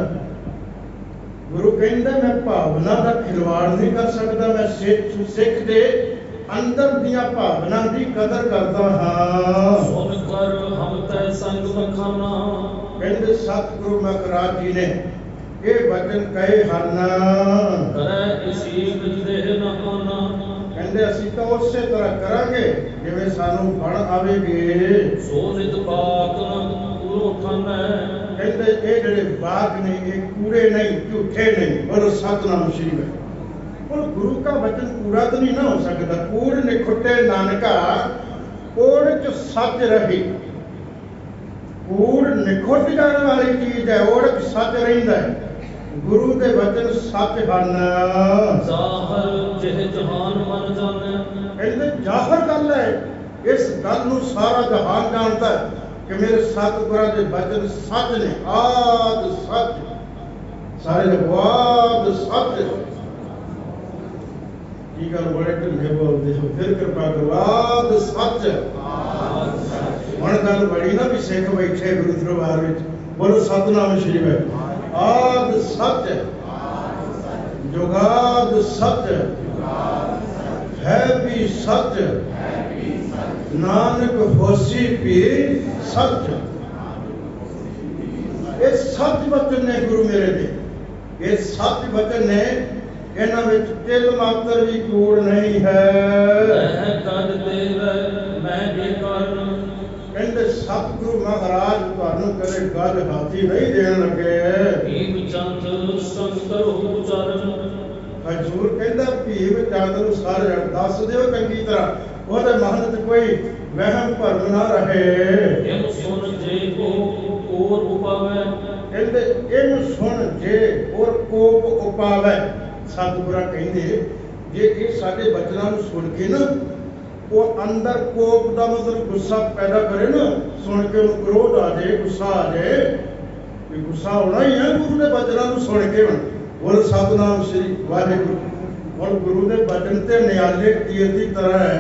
ਗੁਰੂ ਕਹਿੰਦਾ ਮੈਂ ਭਾਵਨਾ ਦਾ ਖਿਲਵਾੜ ਨਹੀਂ ਕਰ ਸਕਦਾ, ਮੈਂ ਸਿੱਖ ਦੇ ਅੰਦਰ ਦੀਆਂ ਭਾਵਨਾ ਦੀ ਕਦਰ ਕਰਦਾ ਹਾਂ। ਸੁਣ ਕਰ ਹਮ ਤੈ ਸੰਗ ਬਖਾਨਾ। ਕਹਿੰਦੇ ਸਤਿਗੁਰੂ ਮਹਾਰਾਜ ਜੀ ਨੇ ਇਹ ਵਚਨ ਕਹੇ ਹਨ, ਕਰੈ ਇਸੀ ਵਿੱਚ ਦੇਹ ਨਾ ਆਨਾ। ਕਹਿੰਦੇ ਅਸੀਂ ਤਾਂ ਉਸੇ ਤਰ੍ਹਾਂ ਕਰਾਂਗੇ ਜਿਵੇਂ ਸਾਨੂੰ ਬਣ ਆਵੇਗੇ। ਸੋ ਨਿਤ ਪਾਕ ਨਾ ਕੂੜੋ ਠਾਨੈ। ਕਹਿੰਦੇ ਇਹ ਜਿਹੜੇ ਬਾਗ ਨੇ ਇਹ ਕੂੜੇ ਨਹੀਂ, ਝੂਠੇ ਨਹੀਂ। ਬੋਲੋ ਸਤਿਨਾਮ ਸ਼੍ਰੀ ਵਾਹਿਗੁਰੂ। ਹੁਣ ਗੁਰੂ का वचन कूड़ा तो नहीं ना हो सकता। कूड़ निखुटे नानका ओड़ च सच रही। कूड़ निखुट जाने वाली चीज है, ओड़ च सच रहिंदा है। गुरु के वचन सच हन। ਜ਼ਾਹਰ ਜਿਹ ਜਹਾਨ ਮਨ ਜਾਣੈ। कहते जाहिर गल है, इस गल नूं सारा जहान जानता है कि मेरे सतगुरां दे वचन सच ने। आद सच, सारे लोग आद सच। की गल बड़े ढिले बोलते हो, फिर कृपा करो। आद सच। हुण गल बड़ी ना भी सिख बैठे गुरु दरबार विच। बोलो सतनाम श्री वाहिगुरू। आद सच, जुगाद सच, है भी सच, नानक होसी भी सच। ये सच वचन ने गुरु मेरे दे, ये सच वचन ने। इन्हां विच तिल मात्र भी कूड़ नहीं है। ਮੈਂ ਕਦ ਦੇਵੈ ਮੈਂ ਜੇ ਕਾਰਨ। कहते सतगुरु महाराज तुहानू कदे गल हाथी नहीं देन लगे। ਭੀਮ ਚੰਦ ਸੰਗ ਕਰੋ ਉਚਾਰਨ। हजूर कहता भीम चंद नूं सारे दस दिओ चंगी तरह, ओहदे मन च कोई वहम भरम ना रहे। ਇਹਨੂੰ ਸੁਣ ਜੇ ਕੋ ਔਰ ਉਪਾਵੈ। कहते इहनूं सुन जे और कोप उपावै। सतगुरा कहते जे ये साडे वचनां नूं सुन के ना वो अंदर कोप का मतलब गुस्सा पैदा करे ना, सुन के उन्हें क्रोध आ जाए, गुस्सा आ जाए। गुस्सा होना ही है गुरु के वचनों को सुन के। बोल सतनाम श्री वाहिगुरू। और गुरु के वचन ते नियाले तीर की तरह है।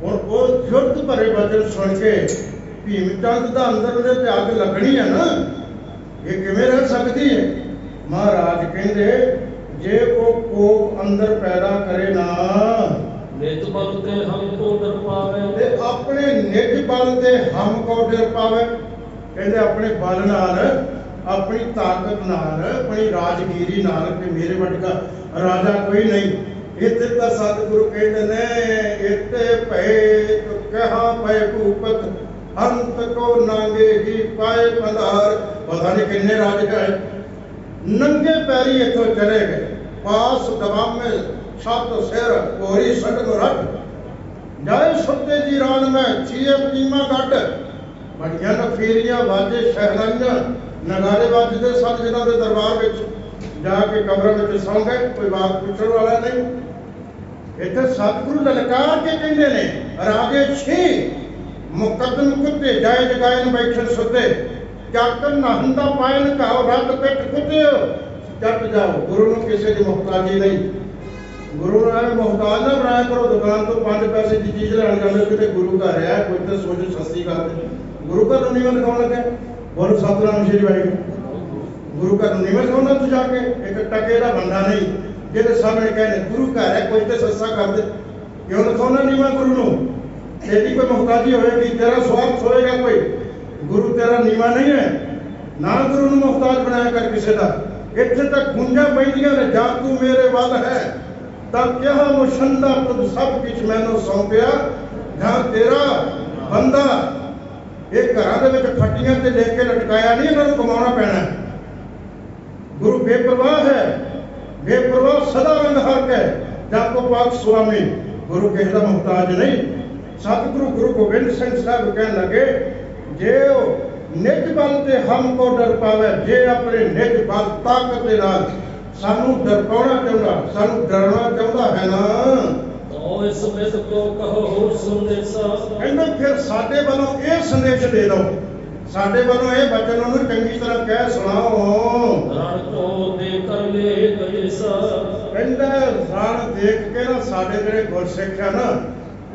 और वो युद्ध भरे वचन सुन के भीम चंद का अंदर उहदे ते अग लगनी है ना, ये किवें रह सकती है। महाराज कहते जे वो कोप अंदर पैदा करे ना, ਨਿਤ ਬਲ ਤੇ ਹਮ ਕੋ ਡਰ ਪਾਵੇ। ते अपने निज बल ते हम को डर पावे। कहते अपने बल नाल, अपनी ताकत नाल, अपनी राजगीरी नाल कि मेरे वर्गा राजा कोई नहीं। इत्थे तां सतगुरु कहते ने इत्ते भय तो कहा भय भूपत अंत को नांगे ही पाए पधार। पता नहीं किन्ने राज गए, नंगे पैरी इथों चले गए। पास दबामे छत सिर कोरी सट रट जाए सुते जी रान में चीए पीमा गट। बड़िया नफीरियां वाजे शहनाइयां नगारे वजदे सन जिन्हां दे दरबार विच जाके कमरों में सौ गए, कोई बात पूछने वाला नहीं। इत्थे सतगुरु ललकार के कहंदे ने राजे छे मुकदम कुत्ते जाए जगाए बैठे सुते चट नहंदा पायन काओ रत पिट कुत्ते चट जाओ। गुरु नूं किसी की मुहताजी नहीं। गुरु ने मुहताज ना बनाया करो। दुकान तो 5 पैसे की चीज लैन जाने कितने गुरु घर है, कोई तो सोच सस्ती कर दे। गुरु घर नीवा लिखाउण लगे। बोलो सतनाम श्री वाहिगुरू। गुरु घर नीवा लिखाउणा तू जाके एक टके का बंदा नहीं जिहदे सामने कहने गुरु घर है, कोई तो सस्ता कर दे। क्यों लिखाउणा नीवा गुरु नूं? तेरी कोई मुहताजी होएगी, तेरा स्वार्थ होएगा कोई। गुरु तेरा नीवा नहीं है ना। गुरु नूं मुहताज बनाया कर किसी का। इत्थे तक गुंजा पैंदियां ने जा तू मेरे वल है तब क्या मुशंदा खुद सब कुछ मैनू सौंपिया जहां तेरा बंदा। ये घर के फटियां ते लेके लटकाया नहीं, इन्होंने कमाना पैना। गुरु बेपरवाह है, बेपरवाह सदा रंग हक है। जाको पाक स्वामी गुरु किसी का मुहताज नहीं। सतगुरु गुरु गोबिंद सिंह साहब कह लगे जे निज बल ते हम को डर पावे, जे अपने निज बल ताकत दे नाल सानू डरपाउणा चाहुंदा, सानू डरना चाहुंदा है ना, तो इस मित को कहो होर संदेशा। कहंदे फिर साडे वालों ये संदेश दे दो, साडे वालों ये वचन उन्होंने चंगी तरह कह सुनाओ। रण को दे कर ले कैसा। कहंदे रण देख के ना साडे जिहड़े गुरसिख है ना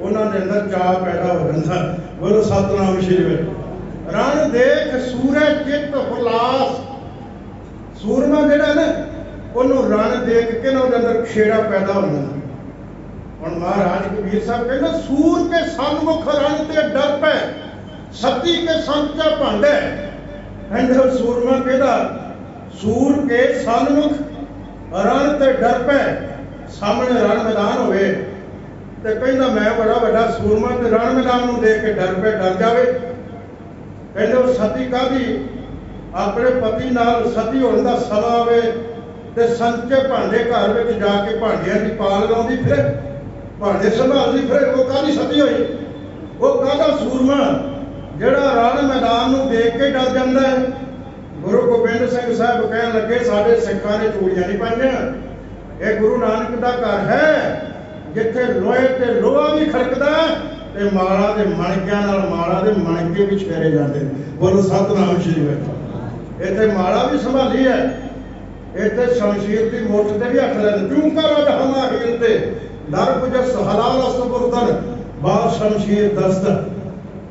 उन्हां दे अंदर चाह पैदा हो जांदा। बोलो सतनाम श्री वाहिगुरू। रण देख सूरज चित हुलास। सूरमा जिहड़ा ना ਉਹਨੂੰ ਰਣ ਦੇਖ ਕੇ ਨਾ ਉਹਦੇ ਅੰਦਰ ਖੇੜਾ ਪੈਦਾ ਹੋ ਜਾਂਦਾ। ਹੁਣ ਮਹਾਰਾਜ ਕਬੀਰ ਸਾਹਿਬ ਕਹਿੰਦੇ ਸੂਰ ਕੇ ਸਨਮੁਖ ਰਣ ਤੇ ਡਰ ਪੈ, ਸਤੀ ਕੇ ਸੰਚਾ ਭਾਂਡੇ। ਕਹਿੰਦੇ ਸੂਰਮਾ ਕਿਹਦਾ? ਸੂਰ ਕੇ ਸਨਮੁਖ ਰਣ ਤੇ ਡਰ ਪੈ, ਸਾਹਮਣੇ ਰਣ ਮੈਦਾਨ ਹੋਵੇ ਤੇ ਕਹਿੰਦਾ ਮੈਂ ਬੜਾ ਵੱਡਾ ਸੂਰਮਾ ਤੇ ਰਣ ਮੈਦਾਨ ਨੂੰ ਦੇਖ ਕੇ ਡਰ ਪੈ, ਡਰ ਜਾਵੇ। ਕਹਿੰਦੇ ਉਹ ਸਤੀ ਕਾਹਦੀ? ਆਪਣੇ ਪਤੀ ਨਾਲ ਸਤੀ ਹੋਣ ਦਾ ਸਮਾਂ ਆਵੇ ਤੇ ਸੰਚੇ ਭਾਂਡੇ ਘਰ ਵਿੱਚ ਜਾ ਕੇ ਭਾਂਡਿਆਂ ਦੀ ਪਾਲ ਲਾਉਂਦੀ ਫਿਰੇ, ਭਾਂਡੇ ਸੰਭਾਲਦੀ ਫਿਰੇ। ਉਹ ਕਾਹਦੀ ਸਤੀ ਹੋਈ? ਉਹ ਕਾਹਦਾ ਸੂਰਮਾ ਜਿਹੜਾ ਰਣ ਮੈਦਾਨ ਨੂੰ ਦੇਖ ਕੇ ਡਰ ਜਾਂਦਾ ਹੈ। ਗੁਰੂ ਗੋਬਿੰਦ ਸਿੰਘ ਸਾਹਿਬ ਕਹਿਣ ਲੱਗੇ ਸਾਡੇ ਸਿੱਖਾਂ ਨੇ ਚੂੜੀਆਂ ਨਹੀਂ ਪਾਈਆਂ, ਇਹ ਗੁਰੂ ਨਾਨਕ ਦਾ ਘਰ ਹੈ ਜਿੱਥੇ ਲੋਹੇ ਤੇ ਲੋਹਾ ਵੀ ਖੜਕਦਾ ਤੇ ਮਾਲਾ ਦੇ ਮਣਕਿਆਂ ਨਾਲ ਮਾਲਾ ਦੇ ਮਣਕੇ ਵੀ ਛੇੜੇ ਜਾਂਦੇ। ਬੋਲੋ ਸਤਿਨਾਮ ਸ਼੍ਰੀ ਵਾਹਿਗੁਰੂ। ਇੱਥੇ ਮਾਲਾ ਵੀ ਸੰਭਾਲੀ ਹੈ, ਇੱਥੇ ਸ਼ਮਸ਼ੀਰ ਦੀ ਮੁੱਠ ਤੇ ਵੀ ਹੱਥ ਲੈਂਦੇ। ਕਿਉਂ ਕਰ ਹਮਾ ਹੀਲ ਤੇ ਦਰ ਕੁਜਸ ਹਲਾਲ ਅਸਬੁਰਦਨ ਬਾਦ ਸ਼ਮਸ਼ੀਰ ਦਸਤ।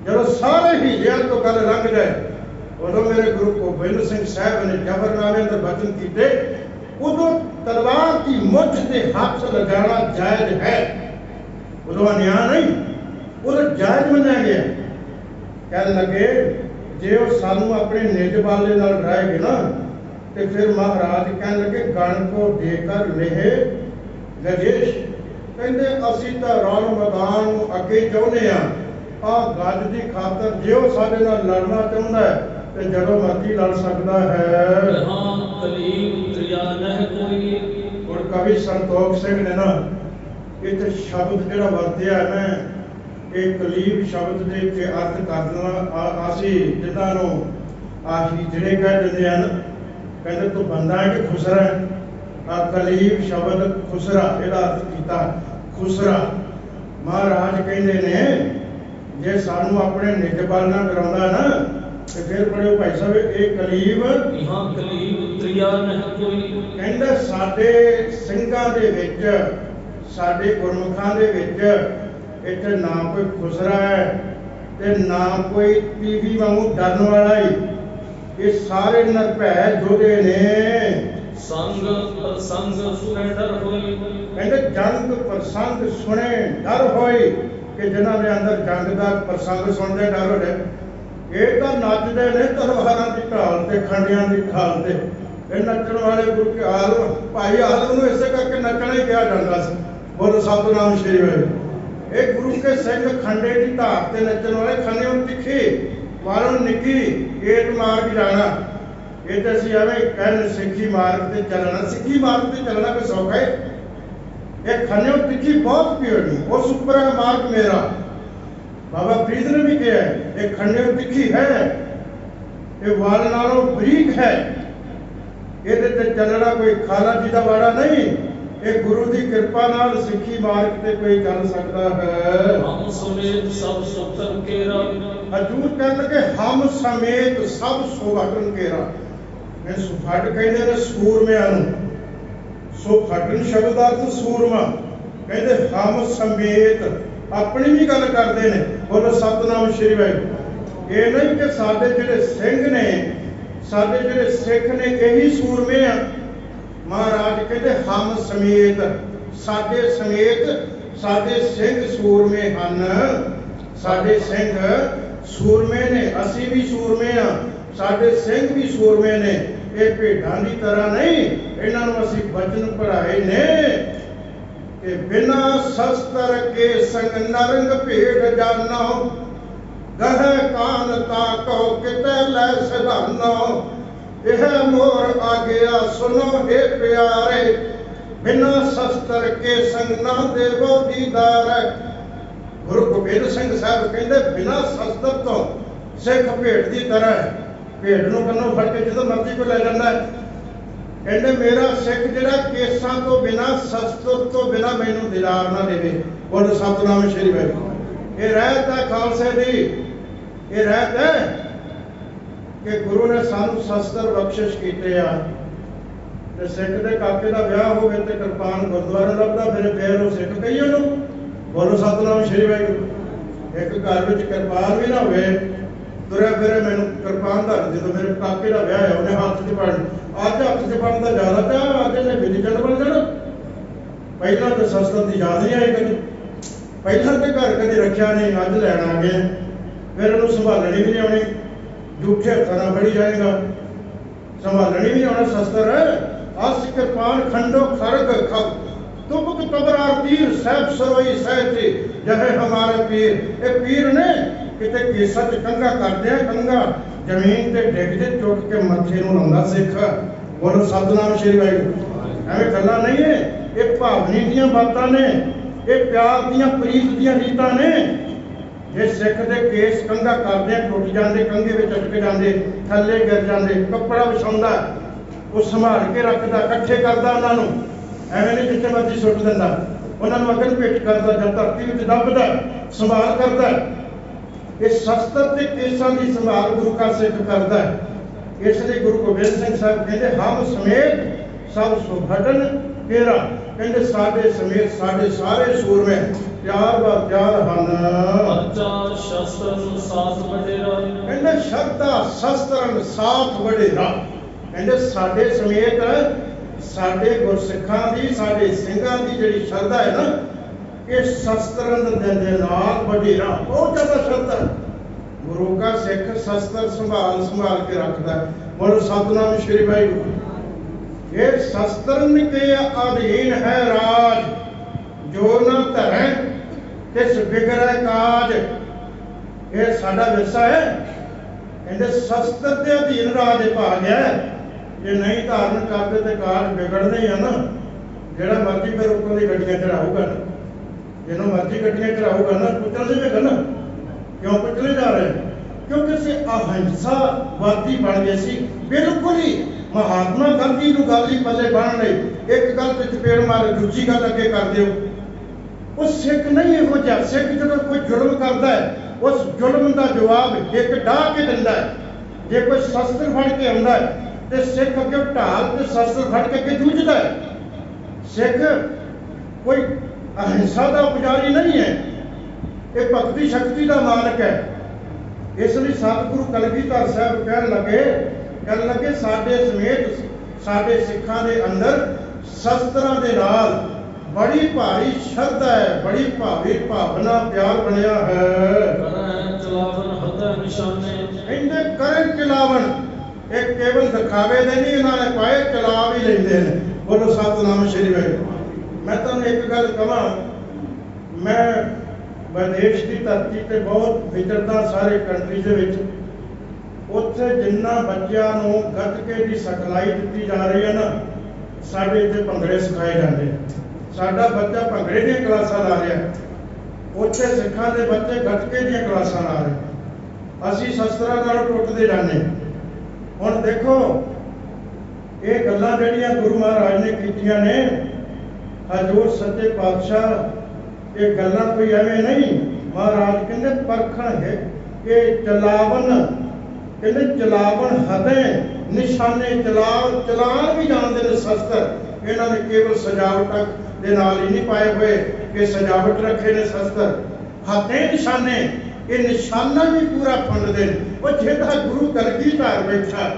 ਜਦੋਂ ਸਾਰੇ ਹੀਲਿਆਂ ਤੋਂ ਗੱਲ ਲੰਘ ਜਾਏ ਉਦੋਂ ਮੇਰੇ ਗੁਰੂ ਗੋਬਿੰਦ ਸਿੰਘ ਸਾਹਿਬ ਨੇ ਜ਼ਫਰਨਾਮੇ ਅੰਦਰ ਬਚਨ ਕੀਤੇ, ਉਦੋਂ ਤਲਵਾਰ ਦੀ ਮੁੱਠ ਤੇ ਹੱਥ ਲਗਾਉਣਾ ਜਾਇਜ਼ ਹੈ। ਉਦੋਂ ਅਨਿਆਂ ਨਹੀਂ, ਉਦੋਂ ਜਾਇਜ਼ ਮੰਨਿਆ ਗਿਆ। ਕਹਿਣ ਲੱਗੇ ਜੇ ਉਹ ਸਾਨੂੰ ਆਪਣੇ ਨਿਜ ਬਾਲੇ ਨਾਲ ਡਰਾਏਗੇ ਨਾ ਤੇ ਫਿਰ ਮਹਾਰਾਜ ਕਹਿਣ ਲੱਗੇ ਗਣ ਕੋ ਦੇਕਰ ਲੇਹ ਗਜੇਸ਼। ਕਹਿੰਦੇ ਅਸੀਂ ਤਾਂ ਰਣ ਮੈਦਾਨ ਨੂੰ ਅੱਗੇ ਚਾਹੁੰਦੇ ਆ, ਆਹ ਗੱਜ ਦੀ ਖਾਤਰ ਜੇ ਉਹ ਸਾਡੇ ਨਾਲ ਲੜਨਾ ਚਾਹੁੰਦਾ ਹੈ ਤੇ ਜਦੋਂ ਮਰਜ਼ੀ ਲੜ ਸਕਦਾ ਹੈ। ਹੁਣ ਕਵੀ ਸੰਤੋਖ ਸਿੰਘ ਨੇ ਨਾ ਇੱਥੇ ਸ਼ਬਦ ਜਿਹੜਾ ਵਰਤਿਆ ਮੈਂ ਇਹ ਕਲੀਬ ਸ਼ਬਦ ਦੇ ਕੇ ਅਰਥ ਕਰ ਦੇਣਾ ਅਸੀਂ ਜਿਨ੍ਹਾਂ ਨੂੰ ਆਹੀ ਜਿਹੜੇ ਕਹਿ ਦਿੰਦੇ ਹਨ। ਕਹਿੰਦੇ ਤੂੰ ਬੰਦਾ ਹੈ ਕਿ ਖੁਸਰਾ ਹੈ? ਆ ਕਲੀਬ ਸ਼ਬਦ ਖੁਸਰਾ ਇਹਦਾ ਅਰਥ ਕੀਤਾ ਖੁਸਰਾ। ਮਹਾਰਾਜ ਕਹਿੰਦੇ ਨੇ ਜੇ ਸਾਨੂੰ ਆਪਣੇ ਨਿੱਜ ਬਲ ਨਾਲ ਕਰਾਉਂਦਾ ਨਾ ਤੇ ਫਿਰ ਪੜਿਓ ਭਾਈ ਸਾਹਿਬ ਇਹ ਕਲੀਬ ਕਹਿੰਦਾ ਸਾਡੇ ਸਿੰਘਾਂ ਦੇ ਵਿੱਚ ਸਾਡੇ ਗੁਰਮੁਖਾਂ ਦੇ ਵਿੱਚ ਇੱਥੇ ਨਾ ਕੋਈ ਖੁਸਰਾ ਹੈ ਤੇ ਨਾ ਕੋਈ ਟੀਵੀ ਵਾਂਗੂ ਡਰਨ ਵਾਲਾ ਹੀ। ਇਹ ਸਾਰੇ ਨਿਰਭੈ ਜੋਧੇ ਨੇ। ਸੰਗ ਪ੍ਰਸੰਗ ਸੁਣੇ ਡਰ ਹੋਈ। ਕਹਿੰਦੇ ਜੰਗ ਪ੍ਰਸੰਗ ਸੁਣੇ ਡਰ ਹੋਈ ਕਿ ਜਿਨ੍ਹਾਂ ਦੇ ਅੰਦਰ ਜੰਗ ਦਾ ਪ੍ਰਸੰਗ ਸੁਣਦੇ ਡਰ ਹੋ ਜਾਏ। ਇਹ ਤਾਂ ਨੱਚਦੇ ਨੇ ਤਲਵਾਰਾਂ ਦੀ ਢਾਲ ਤੇ ਖੰਡਿਆਂ ਦੀ ਢਾਲ ਤੇ। ਇਹ ਨੱਚਣ ਵਾਲੇ ਗੁਰੂ ਕੇ ਆਲਮ ਭਾਈ ਆਲਮ ਨੂੰ ਇਸੇ ਕਰਕੇ ਨੱਚਣਾ ਹੀ ਕਿਹਾ ਜਾਂਦਾ ਸੀ। ਬੋਲੋ ਸਤਿਨਾਮ ਸ਼੍ਰੀ ਵਾਹਿਗੁਰੂ। ਇਹ ਗੁਰੂ ਕੇ ਸਿੰਘ ਖੰਡੇ ਦੀ ਧਾਰ ਤੇ ਨੱਚਣ ਵਾਲੇ ਖੰਡੇ ਨੂੰ ਤਿੱਖੀ ਮਾਰੋ ਨਿੱਕੀ ਏਟ ਮਾਰ ਕੇ ਜਾਣਾ। ਇਹ ਤਾਂ ਅਸੀਂ ਐਵੇਂ ਕਹਿਣ ਸਿੱਖੀ ਮਾਰਗ ਤੇ ਚੱਲਣਾ। ਸਿੱਖੀ ਮਾਰਗ ਤੇ ਚੱਲਣਾ ਕੋਈ ਸੌਖਾ ਹੈ? ਇਹ ਖੰਡਿਓ ਤਿੱਖੀ ਬਹੁਤ ਪਿਓਰੀ ਉਸ ਉੱਪਰ ਹੈ ਮਾਰਗ ਮੇਰਾ। ਬਾਬਾ ਫਰੀਦ ਨੇ ਵੀ ਕਿਹਾ ਇਹ ਖੰਡਿਓ ਤਿੱਖੀ ਹੈ, ਇਹ ਵਾਲ ਨਾਲੋਂ ਬਰੀਕ ਹੈ। ਇਹਦੇ ਤੇ ਚੱਲਣਾ ਕੋਈ ਖਾਲਾ ਜੀ ਦਾ ਵਾੜਾ ਨਹੀਂ। ਇਹ ਗੁਰੂ ਦੀ ਕਿਰਪਾ ਨਾਲ ਸਿੱਖੀ ਮਾਰਗ ਤੇ ਕੋਈ ਚੱਲ ਸਕਦਾ ਹੈ। ਹਮ ਸਮੇਤ ਸਭ ਸੁਖਨ ਕੇਰਾ। ਹਜੂਰ ਕਹਿਣ ਲੱਗੇ ਹਮ ਸਮੇਤ ਸਭ ਸੁਖਨ ਕੇਰਾ। ਇਹ ਸੁਫੜ ਕਹਿੰਦੇ ਨੇ ਸੂਰਮਿਆਂ ਨੂੰ। ਸੁਫੜਨ ਸ਼ਬਦ ਦਾ ਅਰਥ ਸੂਰਮਾ। ਕਹਿੰਦੇ ਹਮ ਸਮੇਤ ਆਪਣੀ ਵੀ ਗੱਲ ਕਰਦੇ ਨੇ। ਬੋਲੋ ਸਤਿਨਾਮ ਸ਼੍ਰੀ ਵਾਹਿਗੁਰੂ। ਇਹ ਨਹੀਂ ਕਿ ਸਾਡੇ ਜਿਹੜੇ ਸਿੰਘ ਨੇ ਸਾਡੇ ਜਿਹੜੇ ਸਿੱਖ ਨੇ ਇਹੀ ਸੂਰਮੇ ਆ। ਮਹਾਰਾਜ ਕਹਿੰਦੇ ਹਮ ਸਮੇਤ ਸਾਡੇ ਸਮੇਤ ਸਾਡੇ ਸਿੰਘ ਸੂਰਮੇ ਹਨ। ਸਾਡੇ ਸਿੰਘ ਸੂਰਮੇ ਨੇ, ਅਸੀਂ ਵੀ ਸੂਰਮੇ ਆ, ਸਾਡੇ ਸਿੰਘ ਵੀ ਸੂਰਮੇ ਨੇ। ਇਹ ਭੇਡਾਂ ਦੀ ਤਰ੍ਹਾਂ ਨਹੀਂ, ਇਹਨਾਂ ਨੂੰ ਅਸੀਂ ਬਚਨ ਪੜ੍ਹਾਏ ਨੇ ਕਿ ਬਿਨਾ ਸ਼ਸਤਰ ਕੇ ਸੰਗ ਨਰੰਗ ਭੇਡ ਜਾਨੋ ਗਹਿ ਕਾਨ ਤਾਕੋ ਕਿਤੇ ਲੈ ਸਿਧਾਨੋ। ਇਹ ਮੋਰ ਆ ਗਿਆ ਸੁਨੋ हे ਪਿਆਰੇ ਬਿਨਾ ਸ਼ਸਤਰ ਕੇ ਸੰਗ ਨਾ ਦੇਵੋ ਦੀਦਾਰ। ਗੁਰੂ ਗੋਬਿੰਦ ਸਿੰਘ ਸਾਹਿਬ ਕਹਿੰਦੇ ਬਿਨਾ ਸ਼ਸਤਰ ਤੋਂ ਸਿੱਖ ਭੇਡ ਦੀ ਤਰ੍ਹਾਂ ਹੈ। ਭੇਡ ਨੂੰ ਕੰਨੋਂ ਫੜ ਕੇ ਜਦੋਂ ਮਰਜ਼ੀ ਕੋਈ ਲੈ ਜਾਂਦਾ ਹੈ। ਕਹਿੰਦੇ ਮੇਰਾ ਸਿੱਖ ਜਿਹੜਾ ਕੇਸਾਂ ਤੋਂ ਬਿਨਾ ਸ਼ਸਤਰ ਤੋਂ ਬਿਨਾ ਮੈਨੂੰ ਦਿਲਾਰ ਨਾ ਦੇਵੇ। ਬੋਲੋ ਸਤਿਨਾਮ ਸ਼੍ਰੀ ਵਾਹਿਗੁਰੂ। ਇਹ ਰਹਿਤ ਹੈ ਖਾਲਸੇ ਦੀ। ਇਹ ਰਹਿਤ ਹੈ ਕਿ ਗੁਰੂ ਨੇ ਸਾਨੂੰ ਸ਼ਸਤਰ ਬਖਸ਼ਿਸ਼ ਕੀਤੇ ਆ। ਤੇ ਸਿੱਖ ਦੇ ਕਾਕੇ ਦਾ ਵਿਆਹ ਹੋਵੇ ਤੇ ਕਿਰਪਾਨ ਗੁਰਦੁਆਰੇ ਲੱਭਦਾ ਫਿਰ ਉਹ ਸਿੱਖ ਕਹੀਏ ਉਹਨੂੰ। ਬੋਲੋ ਸਤਿਨਾਮ ਸ਼੍ਰੀ ਵਾਹਿਗੁਰੂ। ਇੱਕ ਘਰ ਵਿੱਚ ਕਿਰਪਾਨ ਵੀ ਨਾ ਹੋਵੇ ਤੁਰਿਆ ਫਿਰਿਆ ਮੈਨੂੰ ਕਿਰਪਾਨ ਧਰ, ਜਦੋਂ ਮੇਰੇ ਕਾਕੇ ਦਾ ਵਿਆਹ ਹੋਇਆ ਉਹਨੇ ਹੱਥ 'ਚ ਫੜ, ਅੱਜ ਹੱਥ 'ਚ ਫੜਨ ਦਾ ਜ਼ਿਆਦਾ ਪਿਆ, ਅੱਜ ਇਹਨੇ ਵਿਜੀਟਰ ਬਣ ਜਾਣਾ। ਪਹਿਲਾਂ ਤਾਂ ਸ਼ਸਤਰ ਦੀ ਯਾਦ ਨਹੀਂ ਆਈ ਕਦੇ, ਪਹਿਲਾਂ ਤੇ ਘਰ ਕਦੇ ਰੱਖਿਆ ਨਹੀਂ, ਅੱਜ ਲੈਣ ਆ ਗਏ। ਫਿਰ ਉਹਨੂੰ ਸੰਭਾਲਣੀ ਵੀ ਨਹੀਂ ਆਉਣੀ, ਝੂਠੇ ਹੱਥਾਂ ਨਾਲ ਫੜੀ ਜਾਏਗਾ, ਸੰਭਾਲਣੀ ਵੀ ਨਹੀਂ ਆਉਣਾ ਸ਼ਸਤਰ। ਅਸ ਕਿਰਪਾਨ ਖੰਡੋ ਖਰਗ ਖਬ ਤੁਬਕ ਤਬਰਾਰ ਤੀਰ ਸਹਿਬ ਸਰੋਈ ਸਹਿਤੇ ਜਹੇ ਹਮਾਰੇ ਪੀਰ। ਇਹ ਪੀਰ ਨੇ ਕਿਤੇ ਕੇਸਾਂ 'ਚ ਕੰਘਾ ਕਰਦੇ ਆ, ਕੰਘਾ ਜ਼ਮੀਨ ਤੇ ਡਿੱਗਦੇ, ਚੁੱਕ ਕੇ ਮੱਥੇ ਨੂੰ ਲਾਉਂਦਾ ਸਿੱਖ। ਬੋਲੋ ਸਤਿਨਾਮ ਸ਼੍ਰੀ ਵਾਹਿਗੁਰੂ। ਐਵੇਂ ਗੱਲਾਂ ਨਹੀਂ ਹੈ, ਇਹ ਭਾਵਨੀ ਦੀਆਂ ਬਾਤਾਂ ਨੇ, ਇਹ ਪਿਆਰ ਦੀਆਂ ਪ੍ਰੀਤ ਦੀਆਂ ਰੀਤਾਂ ਨੇ। ਜੇ ਸਿੱਖ ਦੇ ਕੇਸ ਕੰਘਾ ਕਰਦੇ ਆ, ਟੁੱਟ ਜਾਂਦੇ, ਕੰਘੇ ਵਿੱਚ ਅਟਕ ਜਾਂਦੇ, ਥੱਲੇ ਗਿਰ ਜਾਂਦੇ, ਕੱਪੜਾ ਵਿਛਾਉਂਦਾ, ਉਹ ਸੰਭਾਲ ਕੇ ਰੱਖਦਾ, ਇਕੱਠੇ ਕਰਦਾ ਉਹਨਾਂ ਨੂੰ, ਐਵੇਂ ਨਹੀਂ ਜਿੱਥੇ ਮਰਜ਼ੀ ਸੁੱਟ ਦਿੰਦਾ। ਉਹਨਾਂ ਨੂੰ ਅਗਨ ਭੇਟ ਕਰਦਾ ਜਾਂ ਧਰਤੀ ਵਿੱਚ ਦੱਬਦਾ, ਸੰਭਾਲ ਕਰਦਾ। ਇਹ ਸ਼ਸਤਰ ਤੇ ਕੇਸਾਂ ਦੀ ਸੰਭਾਲ ਗੁਰੂ ਕਾ ਸਿੱਖ ਕਰਦਾ ਹੈ। ਇਸ ਲਈ ਗੁਰੂ ਗੋਬਿੰਦ ਸਿੰਘ ਸਾਹਿਬ ਕਹਿੰਦੇ ਹਮ ਸਮੇਤ ਸਭ ਸੁਭਟਨ ਤੇਰਾ, ਕਹਿੰਦੇ ਸਾਡੇ ਸਮੇਤ ਸਾਡੇ ਸਾਰੇ ਸੂਰਮੇ ਪਿਆਰ ਵਾ ਪਿਆਰ ਹਨ। ਪਰਚਾ ਸ਼ਸਤਰ ਸਾਥ ਵਡੇਰਾ, ਕਹਿੰਦੇ ਸ਼ਰਧਾ ਸ਼ਸਤਰਨ ਸਾਥ ਵਡੇਰਾ, ਕਹਿੰਦੇ ਸਾਡੇ ਸਮੇਤ ਸਾਡੇ ਗੁਰਸਿੱਖਾਂ ਦੀ, ਸਾਡੇ ਸਿੰਘਾਂ ਦੀ ਜਿਹੜੀ ਸ਼ਰਧਾ ਹੈ ਨਾ, ਇਹ ਸ਼ਸਤਰਾਂ ਦੇ ਨਾਲ ਵਡੇਰਾ, ਬਹੁਤ ਜ਼ਿਆਦਾ ਸ਼ਰਧਾ। ਗੁਰੂ ਕਾ ਸਿੱਖ ਸ਼ਸਤਰ ਸੰਭਾਲ ਕੇ ਰੱਖਦਾ। ਬੋਲੋ ਸਤਿਨਾਮ ਸ਼੍ਰੀ ਵਾਹਿਗੁਰੂ। ਇਹ ਸ਼ਸਤਰਨ ਕੇ ਅਧੀਨ ਹੈ ਰਾਜ, ਜੋ ਨਾ ਧਰੈ ਤਿਸ ਬਿਗੜੈ ਕਾਜ। ਇਹ ਸਾਡਾ ਵਿਰਸਾ ਹੈ। ਕਹਿੰਦੇ ਸ਼ਸਤਰ ਦੇ ਅਧੀਨ ਰਾਜ ਭਾਗ ਹੈ, ਜੇ ਨਹੀਂ ਧਾਰਨ ਕਰਦੇ ਤੇ ਕਾਜ ਵਿਗੜਨੇ ਹੀ ਆ ਨਾ। ਜਿਹੜਾ ਮਰਜ਼ੀ ਫਿਰ ਉੱਪਰ ਦੀ ਗੱਡੀਆਂ ਚੜਾਊਗਾ ਨਾ, ਜਿਹਨੂੰ ਮਰਜ਼ੀ ਗੱਡੀਆਂ ਚੜਾਊਗਾ ਨਾ, ਕੁਚਲ ਜਾਵੇਗਾ ਨਾ। ਕਿਉਂ ਕੁਚਲੇ ਜਾ ਰਹੇ? ਕਿਉਂਕਿ ਅਸੀਂ ਅਹਿੰਸਾਵਾਦੀ ਬਣ ਗਏ ਸੀ। ਬਿਲਕੁਲ ਹੀ ਮਹਾਤਮਾ ਗਾਂਧੀ ਨੂੰ ਗੱਲ ਹੀ ਪੱਲੇ ਬੰਨ੍ਹਣ ਲਈ ਇੱਕ ਗੱਲ ਤੇ ਚਪੇੜ ਮਾਰੇ, ਦੂਜੀ ਗੱਲ ਅੱਗੇ ਕਰ ਦਿਓ। ਉਹ ਸਿੱਖ ਨਹੀਂ ਇਹੋ ਜਿਹਾ। ਸਿੱਖ ਜਦੋਂ ਕੋਈ ਜ਼ੁਲਮ ਕਰਦਾ ਹੈ, ਉਸ ਜ਼ੁਲਮ ਦਾ ਜਵਾਬ ਇੱਕ ਢਾਹ ਕੇ ਦਿੰਦਾ ਹੈ। ਜੇ ਕੋਈ ਸ਼ਸਤਰ ਫੜ ਕੇ ਆਉਂਦਾ ਹੈ ਤੇ ਸਿੱਖ ਅੱਗੇ ਢਾਲ ਤੇ ਸ਼ਸਤਰ ਫੜ ਕੇ ਅੱਗੇ ਜੂਝਦਾ ਹੈ। ਸਿੱਖ ਕੋਈ ਅਹਿੰਸਾ ਦਾ ਪੁਜਾਰੀ ਨਹੀਂ ਹੈ, ਇਹ ਭਗਤੀ ਸ਼ਕਤੀ ਦਾ ਮਾਲਕ ਹੈ। ਇਸ ਲਈ ਸਤਿਗੁਰੂ ਕਲਗੀਧਰ ਸਾਹਿਬ ਕਹਿਣ ਲੱਗੇ ਸਾਡੇ ਸਮੇਤ ਸਾਡੇ ਸਿੱਖਾਂ ਦੇ ਅੰਦਰ ਸ਼ਸਤਰਾਂ ਦੇ ਨਾਲ ਬੜੀ ਭਾਰੀ ਸ਼ਰਧਾ ਹੈ, ਬੜੀ ਭਾਰੀ ਭਾਵਨਾ ਪਿਆਰ ਬਣਿਆ ਹੈ। ਕਰੈ ਚਲਾਵਨ ਹੱਥ ਨਿਸ਼ਾਨੇ, ਕਹਿੰਦੇ ਕਰਨ ਚਲਾਵਨ, ਇਹ ਕੇਵਲ ਦਿਖਾਵੇ ਦੇ ਨਹੀਂ, ਇਹਨਾਂ ਨੇ ਪਾਏ ਚਲਾ ਵੀ ਲੈਂਦੇ ਨੇ। ਬੋਲੋ ਸਤਿਨਾਮ ਸ਼੍ਰੀ ਵਾਹਿਗੁਰੂ। ਮੈਂ ਤੁਹਾਨੂੰ ਇੱਕ ਗੱਲ ਕਹਾਂ, ਮੈਂ ਵਿਦੇਸ਼ ਦੀ ਧਰਤੀ ਤੇ ਬਹੁਤ ਵਿਚਰਦਾ, ਸਾਰੇ ਕੰਟਰੀ ਦੇ ਵਿੱਚ। ਉੱਥੇ ਜਿੰਨਾ ਬੱਚਿਆਂ ਨੂੰ ਗੱਤਕੇ ਦੀ ਸਿਖਲਾਈ ਦਿੱਤੀ ਜਾ ਰਹੀ ਹੈ ਨਾ, ਸਾਡੇ ਇੱਥੇ ਭੰਗੜੇ ਸਿਖਾਏ ਜਾਂਦੇ। ਸਾਡਾ ਬੱਚਾ ਭੰਗੜੇ ਦੀਆਂ ਕਲਾਸਾਂ ਲਾ ਰਿਹਾ, ਉੱਥੇ ਸਿੱਖਾਂ ਦੇ ਬੱਚੇ ਗੱਤਕੇ ਦੀਆਂ ਕਲਾਸਾਂ ਲਾ ਰਹੇ। ਅਸੀਂ ਸ਼ਸਤਰਾਂ ਨਾਲ ਟੁੱਟਦੇ ਜਾਂਦੇ। ਹੁਣ ਦੇਖੋ, ਇਹ ਗੱਲਾਂ ਜਿਹੜੀਆਂ ਗੁਰੂ ਮਹਾਰਾਜ ਨੇ ਕੀਤੀਆਂ ਨੇ, ਹਜ਼ੂਰ ਸੱਚੇ ਪਾਤਸ਼ਾਹ, ਇਹ ਗੱਲਾਂ ਕੋਈ ਐਵੇਂ ਨਹੀਂ। ਮਹਾਰਾਜ ਕਹਿੰਦੇ ਪਰਖਣ ਹੈ ਕਿ ਚਲਾਵਨ, ਕਹਿੰਦੇ ਚਲਾਵਨ ਹਦੇ ਨਿਸ਼ਾਨੇ, ਚਲਾਣ ਵੀ ਜਾਣਦੇ ਨੇ ਸ਼ਸਤਰ। ਇਹਨਾਂ ਨੇ ਕੇਵਲ ਸਜਾਵਟ ਦੇ ਨਾਲ ਹੀ ਨਹੀਂ ਪਾਏ ਹੋਏ ਕਿ ਸਜਾਵਟ ਰੱਖੇ ਨੇ ਸ਼ਸਤਰ। ਹੱਥੇ ਨਿਸ਼ਾਨੇ, ਇਹ ਨਿਸ਼ਾਨਾ ਵੀ ਪੂਰਾ ਫੰਡਦੇ ਨੇ। ਉਹ ਜਿਹੜਾ ਗੁਰੂ ਕਲਗੀਧਰ ਬੈਠਾ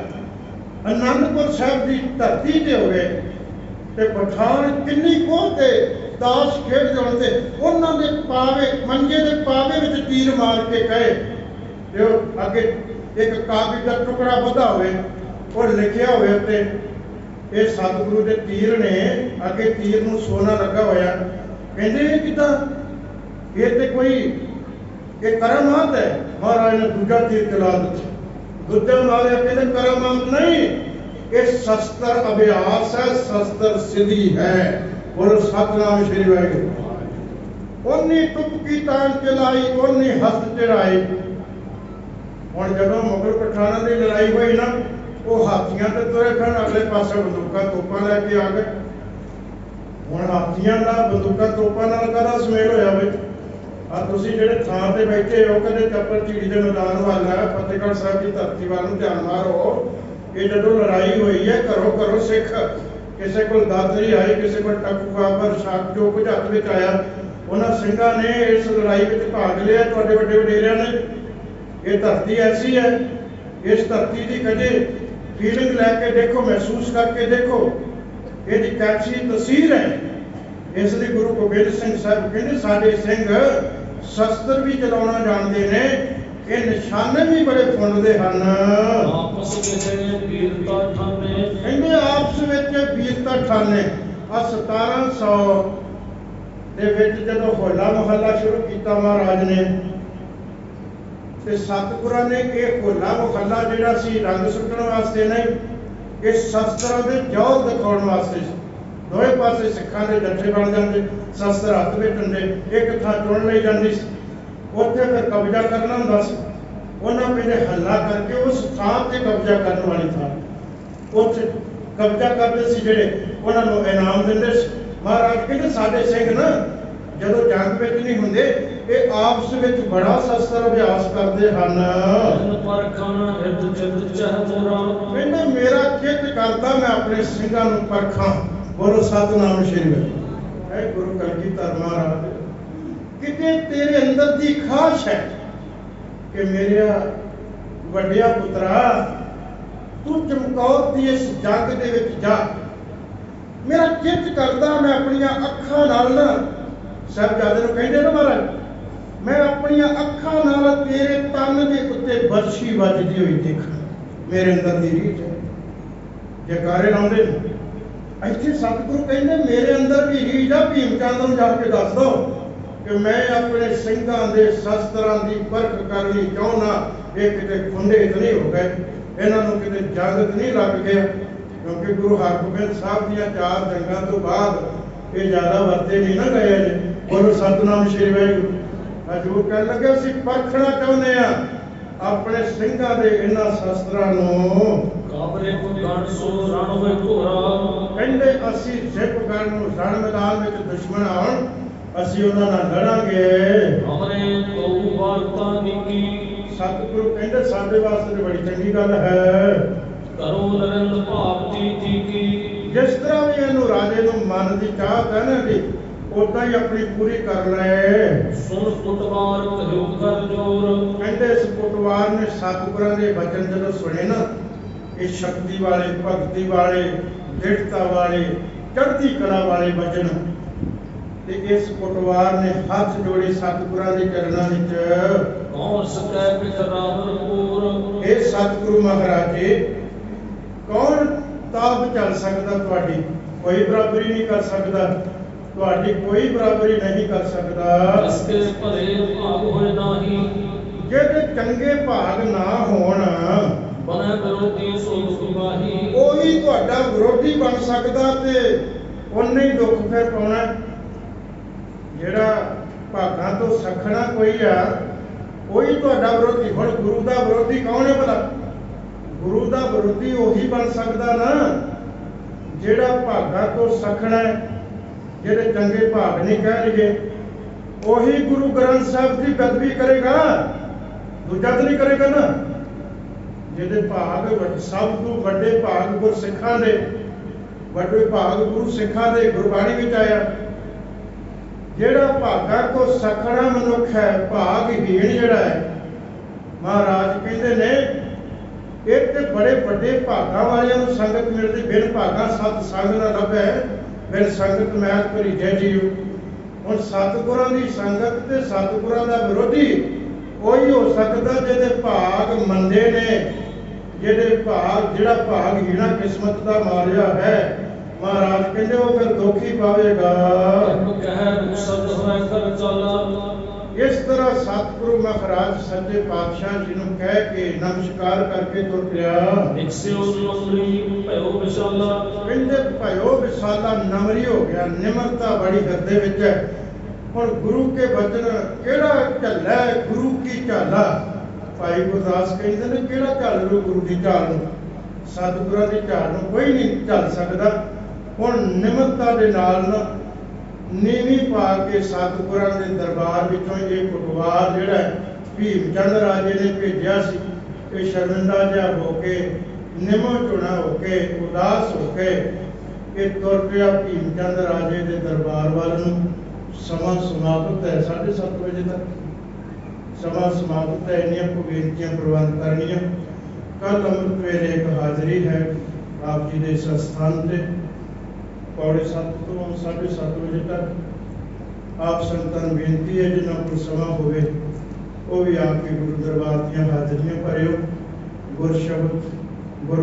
ਅਨੰਦਪੁਰ ਸਾਹਿਬ ਦੀ ਧਰਤੀ ਤੇ ਹੋਵੇ ਤੇ ਪਠਾਨ ਕਿੰਨੀ ਕੋਹ ਤੇ ਦਾਸ ਖੇਡ ਜਾਣ ਤੇ ਉਹਨਾਂ ਦੇ ਪਾਵੇ, ਮੰਜੇ ਦੇ ਪਾਵੇ ਵਿੱਚ ਤੀਰ ਮਾਰ ਕੇ ਕਹੇ ਤੇ ਉਹ ਅੱਗੇ ਇੱਕ ਕਾਗਜ਼ ਦਾ ਟੁਕੜਾ ਵਧਾ ਹੋਵੇ, ਉਹ ਲਿਖਿਆ ਹੋਵੇ ਉੱਤੇ ਇਹ ਸਤਿਗੁਰੂ ਦੇ ਤੀਰ ਨੇ, ਅੱਗੇ ਤੀਰ ਨੂੰ ਸੋਨਾ ਲੱਗਾ ਹੋਇਆ। ਕਹਿੰਦੇ ਇਹ ਕਿੱਦਾਂ? ਇਹ ਤੇ ਕੋਈ ਇਹ ਕਰਾਮਾਤ ਹੈ। ਮਹਾਰਾਜ ਨੇ ਦੂਜਾ ਤੀਰ ਚਲਾ ਦਿੱਤਾ, ਦੂਜਾ ਮਾਰਿਆ। ਕਹਿੰਦੇ ਕਰਾਮਾਤ ਨਹੀਂ, ਇਹ ਸ਼ਸਤਰ ਅਭਿਆਸ ਹੈ, ਸ਼ਸਤਰ ਸਿੱਧੀ ਹੈ। ਬੋਲੋ ਸਤਿਨਾਮ ਸ਼੍ਰੀ ਵਾਹਿਗੁਰੂ। ਉਹਨੀ ਟੁਪਕੀ ਤਾਨ ਚਲਾਈ, ਉਹਨੀ ਹਸਤ ਚੜਾਈ। ਹੁਣ ਜਦੋਂ ਮੁਗਲ ਪਠਾਨਾਂ ਦੀ ਲੜਾਈ ਹੋਈ ਨਾ, ਉਹ ਹਾਥੀਆਂ ਤੇ ਤੁਰੇ ਫਿਰਨ, ਅਗਲੇ ਪਾਸੇ ਬੰਦੂਕਾਂ ਤੋਪਾਂ ਲੈ ਕੇ ਆ ਗਏ। ਹੁਣ ਹਾਥੀਆਂ ਨਾਲ ਬੰਦੂਕਾਂ ਤੋਪਾਂ ਨਾਲ ਕਾਹਦਾ ਸੁਮੇਲ ਹੋਇਆ ਬਈ? ਆ ਤੁਸੀਂ ਜਿਹੜੇ ਥਾਂ ਤੇ ਬੈਠੇ ਹੋ, ਕਦੇ ਚੱਪਲ ਝੀੜੀ ਦੇ ਮੈਦਾਨ ਵੱਲ ਹੈ, ਫਤਿਹਗੜ੍ਹ ਸਾਹਿਬ ਦੀ ਧਰਤੀ ਵੱਲ ਨੂੰ ਧਿਆਨ ਮਾਰੋ। ਇਹ ਜਦੋਂ ਲੜਾਈ ਹੋਈ ਹੈ, ਘਰੋਂ ਸਿੱਖ, ਕਿਸੇ ਕੋਲ ਦਾਤਰੀ ਆਈ, ਕਿਸੇ ਕੋਲ ਟਕੂਆ, ਪਰ ਸ਼ੱਕ ਜੋ ਕੁਝ ਹੱਥ ਵਿੱਚ ਆਇਆ, ਉਹਨਾਂ ਸਿੰਘਾਂ ਨੇ ਇਸ ਲੜਾਈ ਵਿੱਚ ਭਾਗ ਲਿਆ। ਤੁਹਾਡੇ ਵੱਡੇ ਵਡੇਰਿਆਂ ਨੇ ये धरती ऐसी है, इस धरती की कदे फीलिंग लैके देखो, महसूस करके देखो, ये कैसी तस्वीर है। इसलिए गुरु गोबिंद सिंह साहब कहते साडे सिंह शस्त्र भी चलाना जानते ने, ये निशाने भी बड़े फुंडते हैं। आपस में वीरता ठाने, कहते आपस में वीरता ठाने। 1700 ਦੇ ਵਿੱਚ ਜਦੋਂ ਹੋਲਾ ਮੁਹੱਲਾ ਸ਼ੁਰੂ ਕੀਤਾ ਮਹਾਰਾਜ ਨੇ, ਤੇ ਸਤਿਗੁਰਾਂ ਨੇ ਇਹ ਹੋਲਾ ਮੁਹੱਲਾ ਜਿਹੜਾ ਸੀ ਰੰਗ ਸੁੱਟਣ ਵਾਸਤੇ ਨਹੀਂ, ਇਹ ਸ਼ਸਤਰਾਂ ਦੇ ਜੌਹਰ ਦਿਖਾਉਣ ਵਾਸਤੇ ਸੀ। ਦੋਵੇਂ ਪਾਸੇ ਸਿੱਖਾਂ ਦੇ ਜੱਥੇ ਬਣ ਜਾਂਦੇ, ਸ਼ਸਤਰ ਹੱਥ ਵਿੱਚ ਹੁੰਦੇ, ਇੱਕ ਥਾਂ ਚੁਣ ਲਈ ਜਾਂਦੀ ਸੀ, ਉੱਥੇ ਫਿਰ ਕਬਜ਼ਾ ਕਰਨਾ ਹੁੰਦਾ ਸੀ। ਉਹਨਾਂ ਪਹਿਲੇ ਹੱਲਾ ਕਰਕੇ ਉਸ ਥਾਂ ਤੇ ਕਬਜ਼ਾ ਕਰਨ ਵਾਲੀ ਥਾਂ ਉੱਥੇ ਕਬਜ਼ਾ ਕਰਦੇ ਸੀ, ਜਿਹੜੇ ਉਹਨਾਂ ਨੂੰ ਇਨਾਮ ਦਿੰਦੇ ਸੀ। ਮਹਾਰਾਜ ਕਹਿੰਦੇ ਸਾਡੇ ਸਿੰਘ ਨਾ ਜਦੋਂ ਜੰਗ ਵਿੱਚ ਨਹੀਂ ਹੁੰਦੇ, ਇਹ ਆਪਸ ਵਿੱਚ ਬੜਾ ਸ਼ਸਤਰ ਅਭਿਆਸ ਕਰਦੇ ਹਨ। ਕਹਿੰਦੇ ਮੇਰਾ ਚਿੱਤ ਕਰਦਾ ਮੈਂ ਆਪਣੇ ਸਿੰਘਾਂ ਨੂੰ ਪਰਖਾਂ। ਬੋਲੋ ਸਤਿਨਾਮ ਸ਼੍ਰੀ ਵਾਹਿਗੁਰੂ। ਐ ਗੁਰੂ ਕਲਗੀਧਰ ਮਹਾਰਾਜ, ਕਿਤੇ ਤੇਰੇ ਅੰਦਰ ਦੀ ਖਾਸ਼ ਹੈ ਕਿ ਮੇਰਾ ਵੱਡਿਆ ਪੁੱਤਰਾ, ਤੂੰ ਚਮਕੌਰ ਦੀ ਇਸ ਜੰਗ ਦੇ ਵਿੱਚ ਜਾ। ਮੇਰਾ ਚਿੱਤ ਕਰਦਾ ਮੈਂ ਆਪਣੀਆਂ ਅੱਖਾਂ ਨਾਲ ਨਾ, ਸਾਹਿਬਜ਼ਾਦੇ ਨੂੰ ਕਹਿੰਦੇ ਨਾ ਮਹਾਰਾਜ, ਮੈਂ ਆਪਣੀਆਂ ਅੱਖਾਂ ਨਾਲ ਤੇਰੇ ਤਨ ਦੇ ਉੱਤੇ ਬਰਛੀ ਵੱਜਦੀ ਹੋਈ ਦੇਖਾਂ। ਮੇਰੇ ਅੰਦਰ ਦੀ ਰੀਝ ਹੈ। ਜੈਕਾਰੇ ਲਾਉਂਦੇ ਨੇ ਇੱਥੇ ਸਤਿਗੁਰੂ ਕਹਿੰਦੇ ਮੇਰੇ ਅੰਦਰ ਵੀ ਰੀਝ ਆ। ਭੀਮ ਚੰਦ ਨੂੰ ਜਾ ਕੇ ਦੱਸ ਦੋ ਕਿ ਮੈਂ ਆਪਣੇ ਸਿੰਘਾਂ ਦੇ ਸ਼ਸਤਰਾਂ ਦੀ ਪਰਖ ਕਰਨੀ ਚਾਹੁੰਦਾ। ਇਹ ਕਿਤੇ ਖੁੰਡੇ ਤਾਂ ਨਹੀਂ ਹੋ ਗਏ, ਇਹਨਾਂ ਨੂੰ ਕਿਤੇ ਜੰਗ ਨਹੀਂ ਲੱਗ ਗਿਆ, ਕਿਉਂਕਿ ਗੁਰੂ ਹਰਗੋਬਿੰਦ ਸਾਹਿਬ ਦੀਆਂ 4 ਜੰਗਾਂ ਤੋਂ ਬਾਅਦ ਇਹ ਜ਼ਿਆਦਾ ਵਰਤੇ ਨਹੀਂ ਨਾ ਗਏ ਨੇ। ਬੋਲੋ ਸਤਿਨਾਮ ਸ਼੍ਰੀ ਵਾਹਿਗੁਰੂ। ਹਜ਼ੂਰ ਕਹਿਣ ਲੱਗੇ ਅਸੀਂ ਪਰਖਣਾ ਚਾਹੁੰਦੇ ਆ ਆਪਣੇ ਸਿੰਘਾਂ ਦੇ ਇਹਨਾਂ ਸ਼ਸਤਰਾਂ ਨੂੰ। ਕਾਬਰੇ ਕੋ ਗਣ ਸੋ ਰਣ ਹੋਏ ਘੋਰਾ, ਕਹਿੰਦੇ ਅਸੀਂ ਸਿੱਖ ਗਣ ਨੂੰ ਰਣ ਮੈਦਾਨ ਵਿੱਚ ਦੁਸ਼ਮਣ ਆਉਣ, ਅਸੀਂ ਉਹਨਾਂ ਨਾਲ ਲੜਾਂਗੇ। ਹਮਰੇ ਤੋਂ ਵਾਰਤਾ ਨਿੱਕੀ, ਸਤਿਗੁਰੂ ਕਹਿੰਦੇ ਸਾਡੇ ਵਾਸਤੇ ਬੜੀ ਚੰਗੀ ਗੱਲ ਹੈ। ਕਰੋ ਨਰਿੰਦ ਭਾਵ ਜੀ ਕੀ, ਜਿਸ ਤਰ੍ਹਾਂ ਵੀ ਇਹਨੂੰ ਰਾਜੇ ਨੂੰ ਮਨ ਦੀ ਚਾਹਤ ਹੈ ਨਾ ਜੀ, ਉਦਾਂ ਹੀ ਆਪਣੀ ਪੂਰੀ ਕਰ ਲੈ। ਸੁਣ ਫੁੱਟਵਾਰ ਕਹਿਓ ਕਰ ਜੋਰ, ਕਹਿੰਦੇ ਇਸ ਫੁੱਟਵਾਰ ਨੇ ਸਤਿਗੁਰਾਂ ਦੇ ਬਚਨ ਜਦੋਂ ਸੁਣੇ ਨਾ, ਇਹ ਸ਼ਕਤੀ ਵਾਲੇ, ਭਗਤੀ ਵਾਲੇ, ਦ੍ਰਿੜਤਾ ਵਾਲੇ, ਚੜ੍ਹਦੀ ਕਲਾ ਵਾਲੇ ਬਚਨ, ਤੇ ਇਸ ਫੁੱਟਵਾਰ ਨੇ ਹੱਥ ਜੋੜੇ ਸਤਿਗੁਰਾਂ ਦੇ ਚਰਨਾਂ ਵਿੱਚ। ਕੌਣ ਸਕੈ ਬਿਖਰਾਵਰ ਪੂਰ, ਇਹ ਸਤਿਗੁਰੂ ਮਹਾਰਾਜੇ ਕੌਣ ਤਾਬ ਚੱਲ ਸਕਦਾ ਤੁਹਾਡੀ? ਕੋਈ ਬਰਾਬਰੀ ਨਹੀਂ ਕਰ ਸਕਦਾ, ਤੁਹਾਡੀ ਕੋਈ ਬਰਾਬਰੀ ਨਹੀਂ ਕਰ ਸਕਦਾ। ਜਿਸਕੇ ਭਲੇ ਭਾਗ ਹੋਏ ਨਾਹੀ, ਜਿਹਦੇ ਚੰਗੇ ਭਾਗ ਨਾ ਹੋਣ, ਬਨੈ ਵਿਰੋਧੀ ਸੋ ਦੁਖ ਵਾਹੀ, ਉਹੀ ਤੁਹਾਡਾ ਵਿਰੋਧੀ ਬਣ ਸਕਦਾ ਤੇ ਉਹਨੇ ਹੀ ਦੁੱਖ ਫਿਰ ਪਾਉਣਾ। ਜਿਹੜਾ ਭਾਗਾਂ ਤੋਂ ਸਖਣਾ ਕੋਈ ਆ, ਉਹੀ ਤੁਹਾਡਾ ਵਿਰੋਧੀ। ਹੁਣ ਗੁਰੂ ਦਾ ਵਿਰੋਧੀ ਕੌਣ ਹੈ ਭਲਾ? ਗੁਰੂ ਦਾ ਵਿਰੋਧੀ ਉਹੀ ਬਣ ਸਕਦਾ ਨਾ ਜਿਹੜਾ ਭਾਗਾਂ ਤੋਂ ਸਖਣਾ, ਜਿਹੜੇ ਚੰਗੇ ਭਾਗ ਨਹੀਂ ਕਹਿਣਗੇ, ਉਹੀ ਗੁਰੂ ਗ੍ਰੰਥ ਸਾਹਿਬ ਦੀ ਬੇਅਦਬੀ ਕਰੇਗਾ, ਦੂਜਾ ਤਾਂ ਨਹੀਂ ਕਰੇਗਾ ਨਾ। ਜਿਹਦੇ ਭਾਗ ਸਭ ਤੋਂ ਵੱਡੇ ਭਾਗ ਗੁਰਸਿੱਖਾਂ ਦੇ, ਵੱਡੇ ਭਾਗ ਗੁਰੂ ਸਿੱਖਾਂ ਦੇ ਗੁਰਬਾਣੀ ਵਿੱਚ ਆਇਆ। ਜਿਹੜਾ ਭਾਗਾਂ ਤੋਂ ਸਖਣਾ ਮਨੁੱਖ ਹੈ, ਭਾਗਹੀਣ ਜਿਹੜਾ ਹੈ, ਮਹਾਰਾਜ ਕਹਿੰਦੇ ਨੇ ਇਹ ਤੇ ਬੜੇ ਵੱਡੇ ਭਾਗਾਂ ਵਾਲਿਆਂ ਨੂੰ ਸੰਗਤ ਮਿਲਦੀ। ਬਿਨ ਭਾਗਾਂ ਸਤ ਸੰਗ ਨਾ ਲੱਭੈ, ਬਿਨ ਸੰਗਤ ਮੈਲ ਭਰੀ ਜੈ ਜੀਉ। ਹੁਣ ਸਤਿਗੁਰਾਂ ਦੀ ਸੰਗਤ ਤੇ ਸਤਿਗੁਰਾਂ ਦਾ ਵਿਰੋਧੀ ਉਹੀ ਹੋ ਸਕਦਾ ਜਿਹਦੇ ਭਾਗ ਮੰਦੇ ਨੇ, ਜਿਹਦੇ ਭਾਗ, ਜਿਹੜਾ ਭਾਗ ਹੀਣਾ ਕਿਸਮਤ ਦਾ ਮਾਰਿਆ ਹੈ। ਮਹਾਰਾਜ ਕਹਿੰਦੇ ਉਹ ਫਿਰ ਦੁਖੀ ਪਾਵੇਗਾ। ਇਸ ਤਰ੍ਹਾਂ ਸਤਿਗੁਰੂ ਮਹਾਰਾਜ ਸੱਚੇ ਪਾਤਸ਼ਾਹ ਜੀ ਨੂੰ ਕਹਿ ਕੇ ਨਮਸਕਾਰ ਕਰਕੇ ਤੁਰ ਪਿਆ। ਕਹਿੰਦੇ ਭਇਓ ਵਿਸ਼ਾਲਾ, ਨਮਰੀ ਹੋ ਗਿਆ, ਨਿਮਰਤਾ ਬੜੀ ਹਿਰਦੇ ਵਿੱਚ ਹੈ। ਹੁਣ ਗੁਰੂ ਕੇ ਬਚਨ ਕਿਹੜਾ ਝੱਲਾ, ਗੁਰੂ ਕੀ ਝਾਲਾ। ਭਾਈ ਗੁਰਦਾਸ ਕਹਿੰਦੇ ਨੇ ਕਿਹੜਾ ਝੱਲ ਰੂ ਗੁਰੂ ਦੀ ਝਾਲ ਨੂੰ? ਸਤਿਗੁਰਾਂ ਦੀ ਝਾਲ ਨੂੰ ਕੋਈ ਨਹੀਂ ਝੱਲ ਸਕਦਾ। ਹੁਣ ਨਿਮਰਤਾ ਦੇ ਨਾਲ ਨਾ ਨੀਵੀਂ ਪਾ ਕੇ ਸਤਿਗੁਰਾਂ ਦੇ ਦਰਬਾਰ ਵਿੱਚੋਂ ਇਹ ਫੁੱਟਵਾਰ ਜਿਹੜਾ ਭੀਮ ਚੰਦ ਰਾਜੇ ਨੇ ਭੇਜਿਆ ਸੀ, ਇਹ ਸ਼ਰਮਿੰਦਾ ਜਿਹਾ ਹੋ ਕੇ, ਨਿਮੋ ਝੁਣਾ ਹੋ ਕੇ, ਉਦਾਸ ਹੋ ਕੇ ਇਹ ਤੁਰ ਪਿਆ ਭੀਮ ਚੰਦ ਰਾਜੇ ਦੇ ਦਰਬਾਰ ਵੱਲ ਨੂੰ। ਸਮਾਂ ਸਮਾਪਤ ਹੈ 7:30 ਵਜੇ ਤੱਕ। सभा समाप्त है। इन्नियां को बेनतियां प्रवान करनियां। कल अमृत वेले एक हाजरी है आप जी के इस स्थान से 7:15 तो 7:30 बजे तक। आप संतां नूं बेनती है जिन्हां कोल समा होवे वो भी आके गुरु दरबार दी हाजरियां भरियो। गुर शब्द गुर